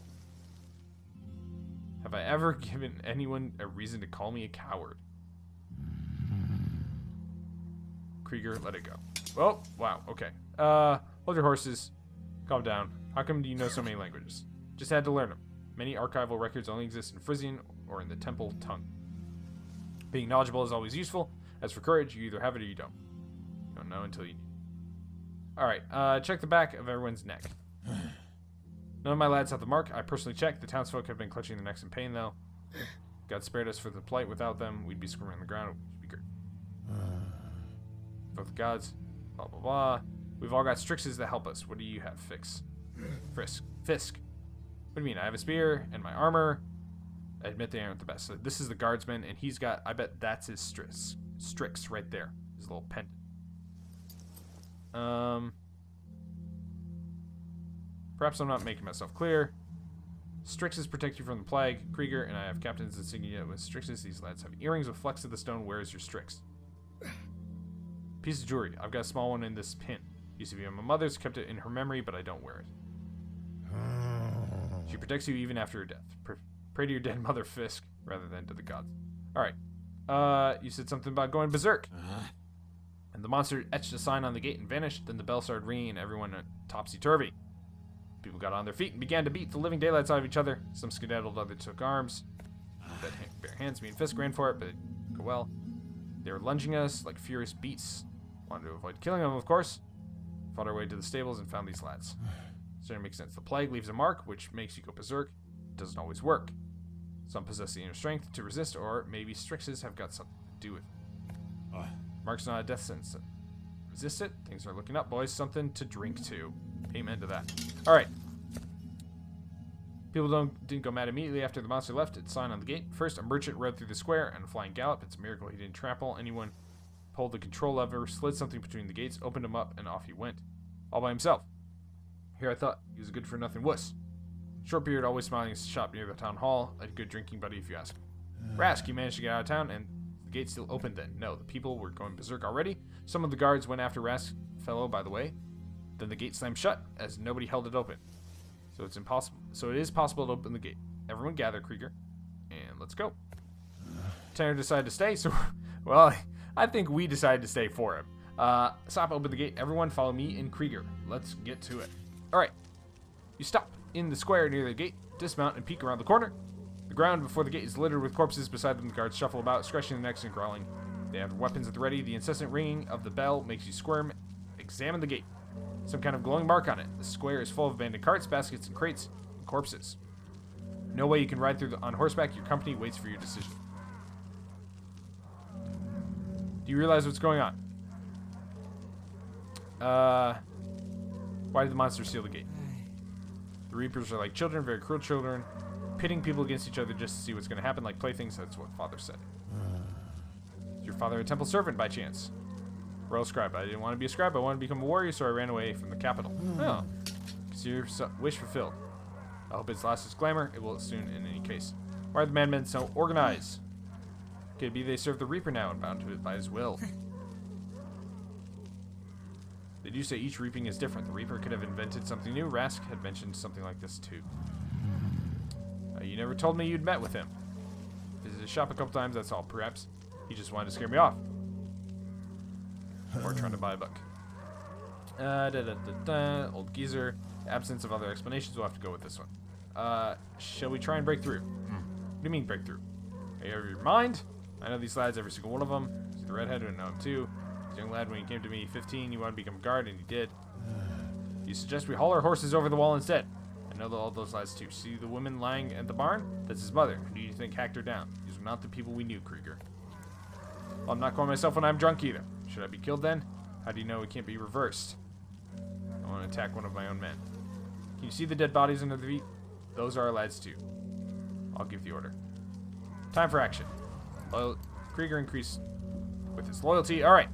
Have I ever given anyone a reason to call me a coward? Krieger, let it go. Well, wow, okay. Hold your horses. Calm down. How come do you know so many languages? Just had to learn them. Many archival records only exist in Frisian or in the temple tongue. Being knowledgeable is always useful. As for courage, you either have it or you don't. You don't know until you need. Alright, check the back of everyone's neck. None of my lads have the mark. I personally checked. The townsfolk have been clutching their necks in pain, though. God spared us for the plight. Without them, we'd be squirming on the ground. It would be great. Both the gods. Blah, blah, blah. We've all got strixes that help us. What do you have, Fisk? What do you mean? I have a spear and my armor. I admit they aren't the best. So this is the guardsman, and he's got, I bet that's his strix right there. His little pendant. Perhaps I'm not making myself clear. Strixes protect you from the plague. Krieger and I have captain's insignia with strixes. These lads have earrings with flecks of the stone. Where is your strix? Piece of jewelry. I've got a small one in this pin. Used to be on my mother's. Kept it in her memory, but I don't wear it. She protects you even after her death. Pray to your dead mother, Fisk, rather than to the gods. Alright. You said something about going berserk. And the monster etched a sign on the gate and vanished. Then the bell started ringing and everyone went topsy-turvy. People got on their feet and began to beat the living daylights out of each other. Some skedaddled, others took arms. Bare hands, me and Fisk ran for it, but it didn't go well. They were lunging us like furious beasts. Wanted to avoid killing them, of course. Fought our way to the stables and found these lads. Starting to make sense. The plague leaves a mark, which makes you go berserk. It doesn't always work. Some possess the inner strength to resist, or maybe strixes have got something to do with it. Mark's not a death sentence. Resist it? Things are looking up, boys. Something to drink to. Amen to that. Alright. People didn't go mad immediately after the monster left. Its sign on the gate. First, a merchant rode through the square and a flying gallop. It's a miracle he didn't trample anyone. Pulled the control lever, slid something between the gates, opened them up, and off he went. All by himself. Here I thought he was a good-for-nothing wuss. Short beard, always smiling at his shop near the town hall. A good drinking buddy if you ask. Rask, you managed to get out of town, and the gate still opened then. No, the people were going berserk already. Some of the guards went after Rask fellow, by the way. Then the gate slammed shut, as nobody held it open. So it's impossible. So it is possible to open the gate. Everyone gather, Krieger, and let's go. Tanner decided to stay, so well, I think we decided to stay for him. Stop, open the gate. Everyone follow me and Krieger. Let's get to it. Alright. You stop in the square near the gate, dismount, and peek around the corner. The ground before the gate is littered with corpses. Beside them, the guards shuffle about, scratching their necks and growling. They have weapons at the ready. The incessant ringing of the bell makes you squirm. Examine the gate. Some kind of glowing mark on it. The square is full of abandoned carts, baskets, and crates, and corpses. No way you can ride through on horseback. Your company waits for your decision. Do you realize what's going on? Why did the monsters seal the gate? The Reapers are like children, very cruel children, pitting people against each other just to see what's going to happen, like playthings. That's what Father said. Is your father a temple servant by chance? Royal scribe. I didn't want to be a scribe. I wanted to become a warrior, so I ran away from the capital. Oh. So your wish fulfilled. I hope it's lost its glamour. It will soon in any case. Why are the madmen so organized? Could it be they serve the Reaper now and bound to it by his will? They do say each reaping is different. The Reaper could have invented something new. Rask had mentioned something like this too. You never told me you'd met with him. Visited his shop a couple times, that's all. Perhaps he just wanted to scare me off. Or trying to buy a book. Old geezer. Absence of other explanations, we'll have to go with this one. Shall we try and break through? What do you mean break through? Are you out of your mind? I know these lads, every single one of them. See the redhead, I know him too. This young lad, when he came to me, 15, you wanted to become a guard, and he did. You suggest we haul our horses over the wall instead? I know all those lads too. See the woman lying at the barn? That's his mother. Who do you think hacked her down? These were not the people we knew, Krieger. Well, I'm not calling myself when I'm drunk either. Should I be killed then? How do you know it can't be reversed? I want to attack one of my own men. Can you see the dead bodies under the feet? Those are our lads too. I'll give the order. Time for action. Krieger increased with his loyalty. Alright.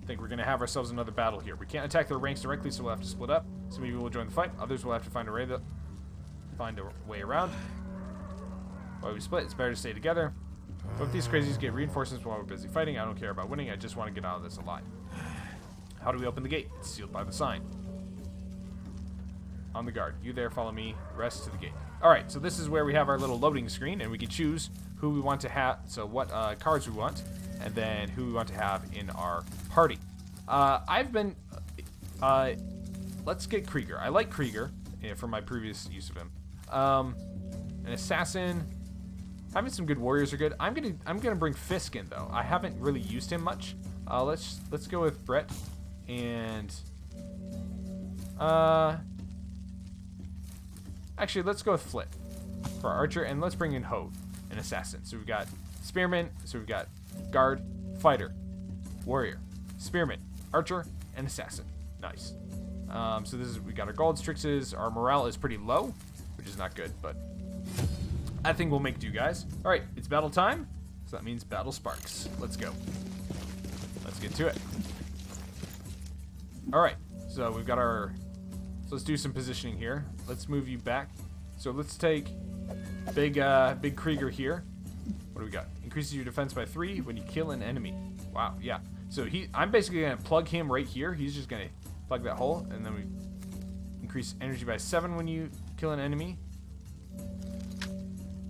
I think we're going to have ourselves another battle here. We can't attack their ranks directly, so we'll have to split up. Some people will join the fight. Others will have to find a way around. While we split, it's better to stay together. But if these crazies get reinforcements while we're busy fighting, I don't care about winning. I just want to get out of this alive. How do we open the gate? It's sealed by the sign. On the guard. You there, follow me. Rest to the gate. Alright, so this is where we have our little loading screen, and we can choose who we want to have, so what cards we want, and then who we want to have in our party. Let's get Krieger. I like Krieger from my previous use of him. An assassin. Having some good warriors are good. I'm gonna bring Fisk in though. I haven't really used him much. Let's go with Brett and actually let's go with Flit for Archer, and let's bring in Hove, an assassin. So we've got Spearman, so we've got Guard, Fighter, Warrior, Spearman, Archer, and Assassin. Nice. So we got our gold strixes. Our morale is pretty low, which is not good, but I think we'll make do, guys. All right, it's battle time, so that means battle sparks. Let's go. Let's get to it. All right, so we've got our. So let's do some positioning here. Let's move you back. So let's take big Krieger here. What do we got? Increases your defense by 3 when you kill an enemy. Wow, yeah. So I'm basically gonna plug him right here. He's just gonna plug that hole, and then we increase energy by 7 when you kill an enemy.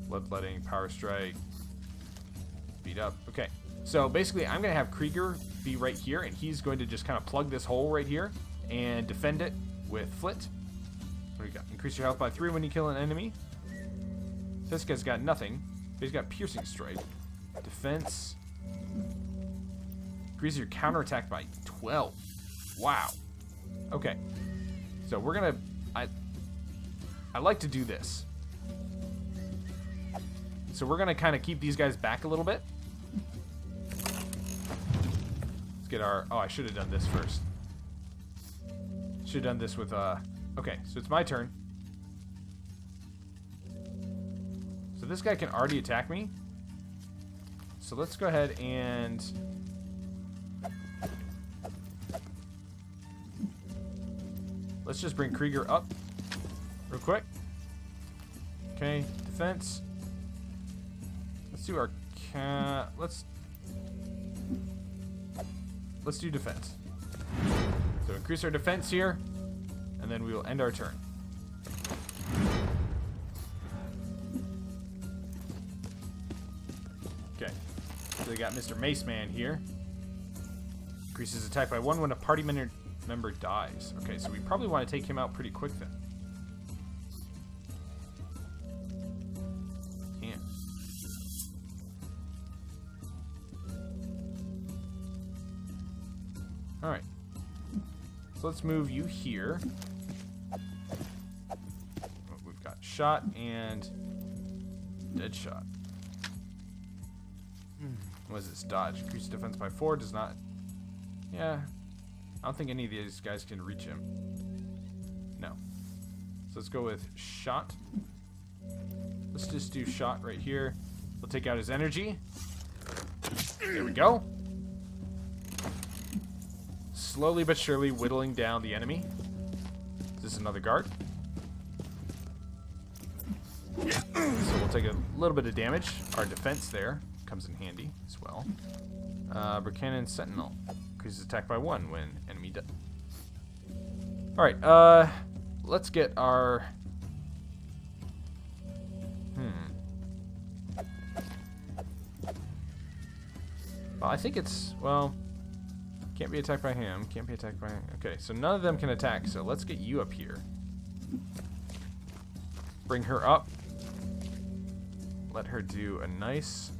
Bloodletting, power strike, beat up. Okay, so basically I'm gonna have Krieger be right here, and he's going to just kind of plug this hole right here and defend it with Flit. What do we got? Increase your health by 3 when you kill an enemy. This guy's got nothing, but he's got piercing strike. Defense. Increase your counterattack by 12. Wow. Okay. So we're gonna. I like to do this. So we're gonna kind of keep these guys back a little bit. Let's get our. Oh, I should have done this first. Should have done this with. Okay, so it's my turn. So this guy can already attack me. So let's go ahead and. Let's just bring Krieger up real quick. Okay, defense. Let's do our let's do defense. So increase our defense here, and then we will end our turn. Okay. So they got Mr. Mace Man here. Increases attack by 1 when a party member dies. Okay, so we probably want to take him out pretty quick then. Yeah. Alright. So let's move you here. Oh, we've got shot and dead shot. What is this? Dodge. Increase defense by 4 does not... Yeah. I don't think any of these guys can reach him. No. So let's go with shot. Let's just do shot right here. We'll take out his energy. There we go. Slowly but surely whittling down the enemy. Is this another guard? So we'll take a little bit of damage. Our defense there comes in handy as well. Buchanan Sentinel. Increases attack by 1 when enemy does. Alright, let's get our... Well, I think it's... Well, can't be attacked by him. Can't be attacked by him. Okay, so none of them can attack, so let's get you up here. Bring her up. Let her do a nice...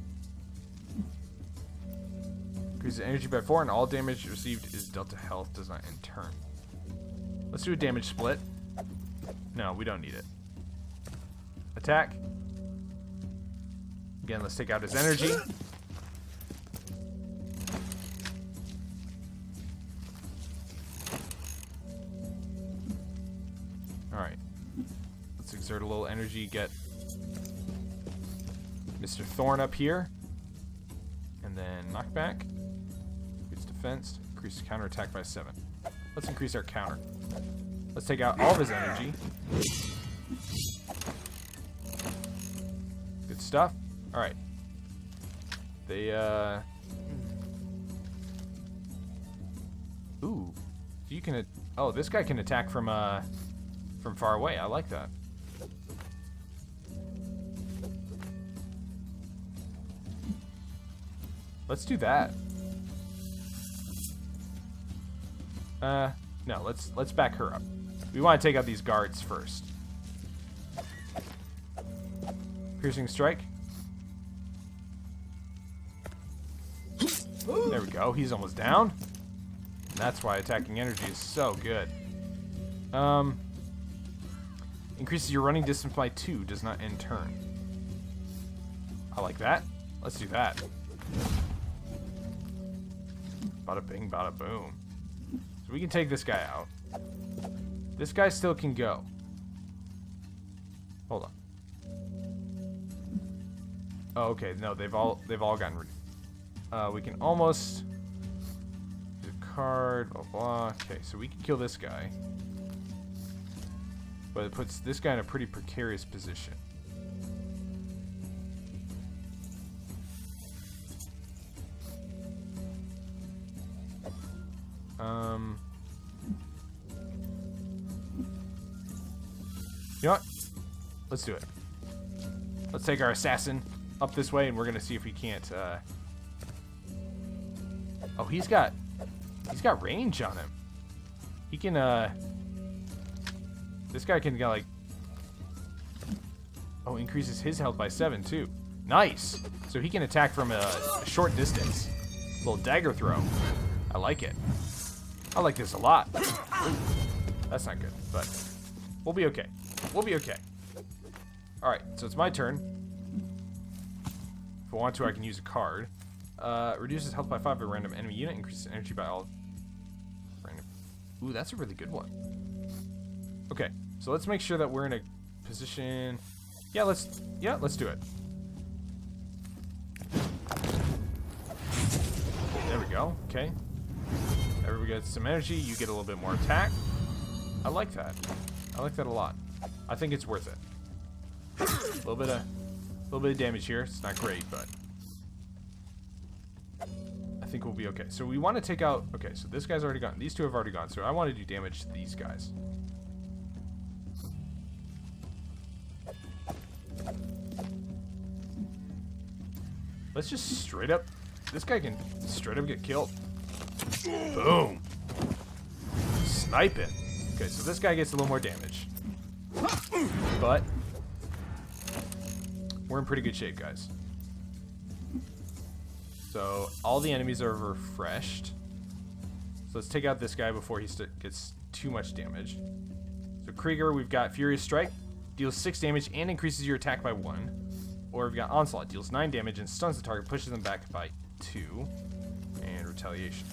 Increases energy by 4 and all damage received is dealt to health, does not end turn. Let's do a damage split. No, we don't need it. Attack. Again, let's take out his energy. Alright. Let's exert a little energy, get Mr. Thorn up here. And then knockback. Increase defense. Increase counterattack by 7. Let's increase our counter. Let's take out all of his energy. Good stuff. Alright. They, Ooh. You can... Oh, this guy can attack from far away. I like that. Let's do that. No, let's back her up. We want to take out these guards first. Piercing strike. There we go. He's almost down. And that's why attacking energy is so good. Increases your running distance by 2. Does not end turn. I like that. Let's do that. Bada bing, bada boom. So we can take this guy out. This guy still can go. Hold on. Oh, okay. No, they've all gotten rid. We can almost do a card. Blah blah. Okay, so we can kill this guy, but it puts this guy in a pretty precarious position. You know what? Let's do it. Let's take our assassin up this way, and we're gonna see if we can't. Oh, he's got range on him. He can. This guy can go like. Oh, increases his health by 7 too. Nice. So he can attack from a short distance. Little dagger throw. I like it. I like this a lot. Ooh, that's not good, but we'll be okay. We'll be okay. Alright, so it's my turn. If I want to, I can use a card. Reduces health by 5 of a random enemy unit. Increases energy by all random. Ooh, that's a really good one. Okay, so let's make sure that we're in a position. Yeah, let's do it. There we go. Okay. Everybody gets some energy. You get a little bit more attack. I like that. I like that a lot. I think it's worth it. A little bit of damage here. It's not great, but I think we'll be okay. So we want to take out. Okay, so this guy's already gone. These two have already gone. So I want to do damage to these guys. Let's just straight up. This guy can straight up get killed. Boom. Sniping. Okay, so this guy gets a little more damage. But we're in pretty good shape, guys. So all the enemies are refreshed. So let's take out this guy before he gets too much damage. So Krieger, we've got Furious Strike. Deals 6 damage and increases your attack by 1. Or we've got Onslaught. Deals 9 damage and stuns the target, pushes them back by 2. And Retaliation.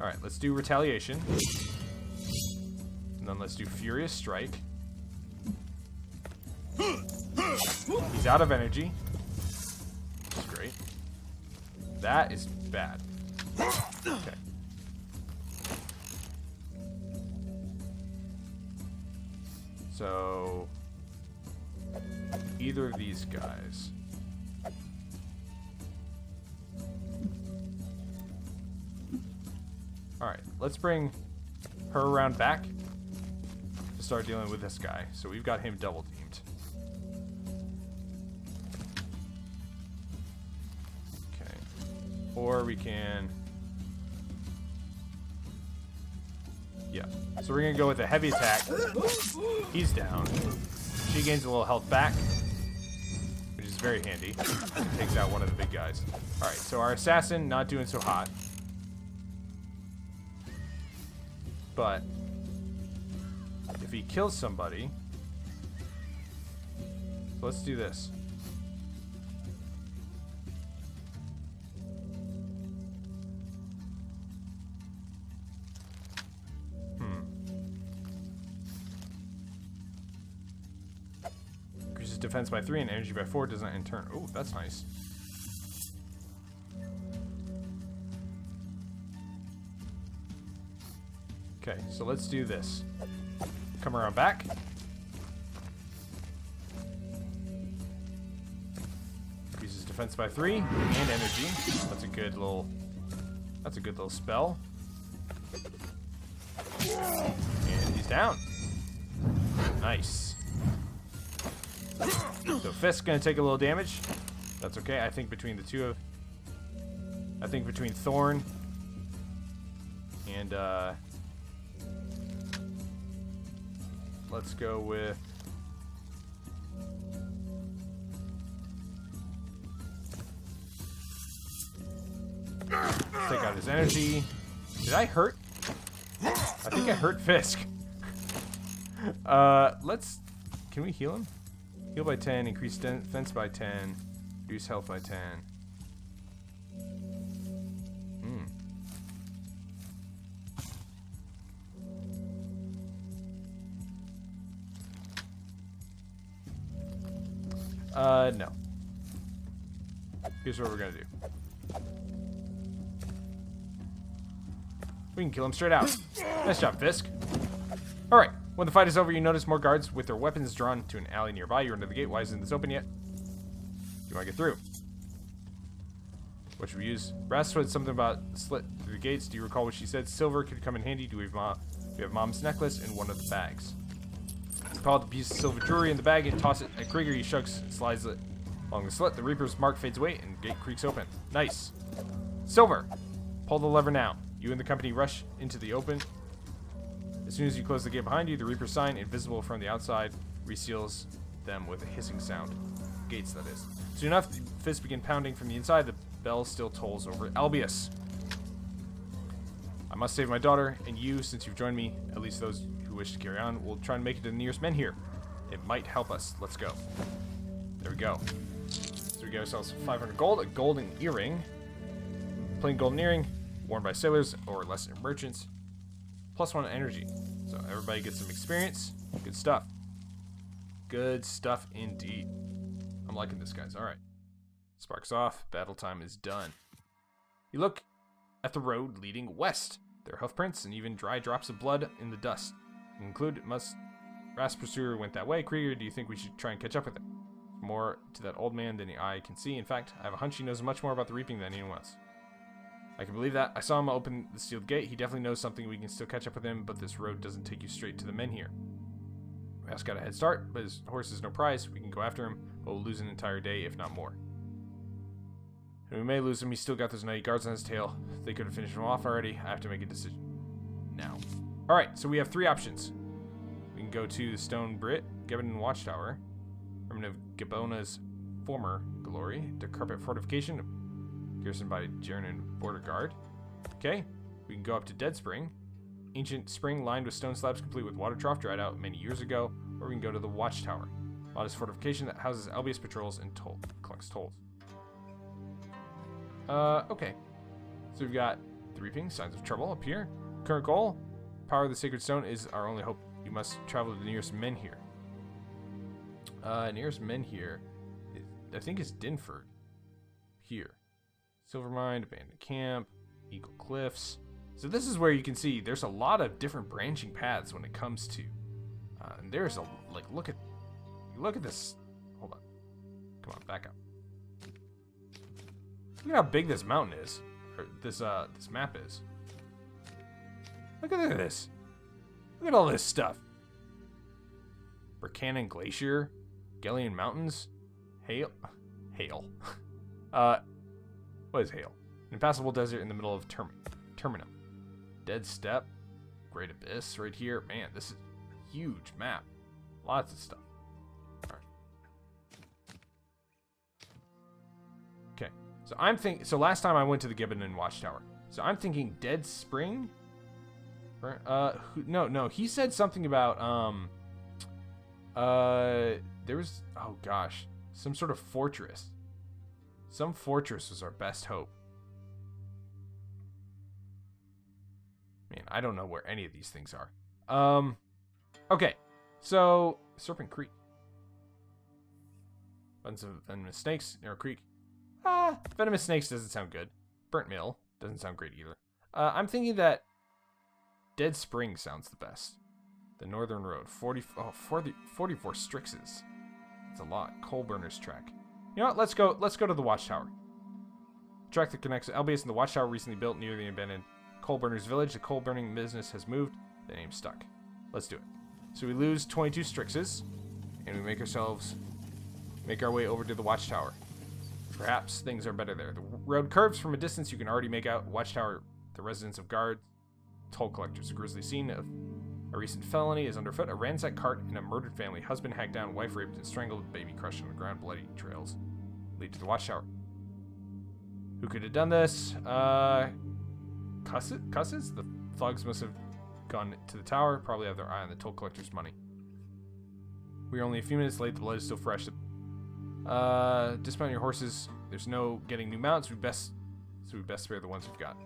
Alright, let's do Retaliation. And then let's do Furious Strike. He's out of energy. Which is great. That is bad. Okay. So either of these guys. Alright, let's bring her around back to start dealing with this guy. So we've got him double teamed. Okay. Or we can... Yeah. So we're going to go with a heavy attack. He's down. She gains a little health back, which is very handy. Takes out one of the big guys. Alright, so our assassin not doing so hot. But if he kills somebody, let's do this. Increases defense by 3 and energy by 4, does not in turn. Oh, that's nice. Okay, so let's do this. Come around back. Increases defense by 3 and energy. That's a good little spell. And he's down. Nice. So Fist's gonna take a little damage. That's okay. I think between Thorn and let's go with take out his energy. Did I hurt? I think I hurt Fisk. Can we heal him? Heal by 10, increase defense by 10, reduce health by 10. No. Here's what we're gonna do. We can kill him straight out. Nice job, Fisk. Alright, when the fight is over, you notice more guards with their weapons drawn to an alley nearby. You're under the gate. Why isn't this open yet? Do you want to get through? What should we use? Brass said something about slit through the gates. Do you recall what she said? Silver could come in handy. We have Mom's necklace in one of the bags. You pull out the piece of silver jewelry in the bag and toss it at Krieger. He shrugs and slides it along the slit. The Reaper's mark fades away and the gate creaks open. Nice. Silver! Pull the lever now. You and the company rush into the open. As soon as you close the gate behind you, the Reaper's sign, invisible from the outside, reseals them with a hissing sound. Gates, that is. Soon enough, the fists begin pounding from the inside. The bell still tolls over Albion. I must save my daughter, and you, since you've joined me, at least those who wish to carry on, will try and make it to the nearest men here. It might help us. Let's go. There we go. So we get ourselves 500 gold, a golden earring. Plain golden earring, worn by sailors or less merchants. +1 energy. So everybody gets some experience. Good stuff. Good stuff indeed. I'm liking this, guys. Alright. Sparks off. Battle time is done. You look at the road leading west. There are hoof prints and even dry drops of blood in the dust. Include Brass Pursuer went that way. Krieger, do you think we should try and catch up with him? More to that old man than the eye can see. In fact, I have a hunch he knows much more about the reaping than anyone else. I can believe that. I saw him open the sealed gate. He definitely knows something. We can still catch up with him, but this road doesn't take you straight to the men here. Brass got a head start, but his horse is no prize. We can go after him, but we'll lose an entire day, if not more. And we may lose him. He's still got those 90 guards on his tail. They could have finished him off already. I have to make a decision now. Alright, so we have 3 options. We can go to the Stone Brenin Watchtower. Remnant of Gabona's former glory. Decrepit fortification. Garrisoned by German border guard. Okay. We can go up to Dead Spring. Ancient spring lined with stone slabs complete with water trough dried out many years ago. Or we can go to the Watchtower. Modest fortification that houses Albion's patrols and collects tolls. Okay. So we've got the Reaping, signs of trouble up here. Current goal, power of the Sacred Stone is our only hope. You must travel to the nearest men here. Nearest men here, I think is Dinford. Here. Silvermine, Abandoned Camp, Eagle Cliffs. So this is where you can see there's a lot of different branching paths when it comes to, and there's a, like, look at this. Hold on. Come on, back up. Look at how big this mountain is, or this map is. Look at this. Look at all this stuff. Burkanan Glacier, Gellian Mountains, Hail. What is Hail? An impassable desert in the middle of Terminum. Dead Steppe, Great Abyss right here. Man, this is a huge map. Lots of stuff. All right. Okay, so I'm thinking. So last time I went to the Gabonan Watchtower. So I'm thinking Dead Spring. No. He said something about there was, oh gosh, some sort of fortress. Some fortress was our best hope. Man, I don't know where any of these things are. Okay, so Serpent Creek. Bunch of venomous snakes, Narrow Creek. Venomous snakes doesn't sound good. Burnt Mill doesn't sound great either. I'm thinking that Dead Spring sounds the best. The Northern Road, 44 Strixes. That's a lot. Coal Burner's Track. You know what? Let's go to the Watchtower. Track that connects Albion and the Watchtower recently built near the abandoned Coal Burners Village. The coal burning business has moved. The name stuck. Let's do it. So we lose 22 Strixes, and we make our way over to the Watchtower. Perhaps things are better there. The road curves from a distance. You can already make out Watchtower, the residence of guards, toll collectors. A grisly scene of a recent felony is underfoot. A ransacked cart and a murdered family. Husband hacked down, wife raped and strangled, baby crushed on the ground. Bloody trails lead to the Watchtower. Who could have done this? Cusses? The thugs must have gone to the tower. Probably have their eye on the toll collector's money. We are only a few minutes late. The blood is still fresh. Dismount your horses. There's no getting new mounts. We best spare the ones we've got.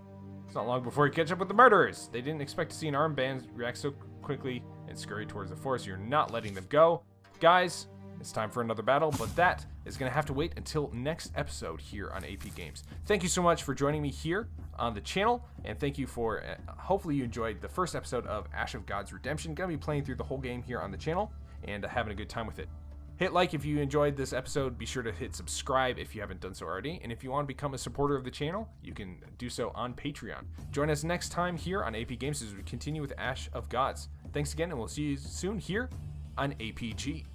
It's not long before you catch up with the murderers. They didn't expect to see an armed band react so quickly and scurry towards the forest. You're not letting them go. Guys, it's time for another battle, but that is going to have to wait until next episode here on AP Games. Thank you so much for joining me here on the channel, and thank you for, hopefully you enjoyed the first episode of Ash of God's Redemption. Going to be playing through the whole game here on the channel, and having a good time with it. Hit like if you enjoyed this episode. Be sure to hit subscribe if you haven't done so already. And if you want to become a supporter of the channel, you can do so on Patreon. Join us next time here on AP Games as we continue with Ash of Gods. Thanks again, and we'll see you soon here on APG.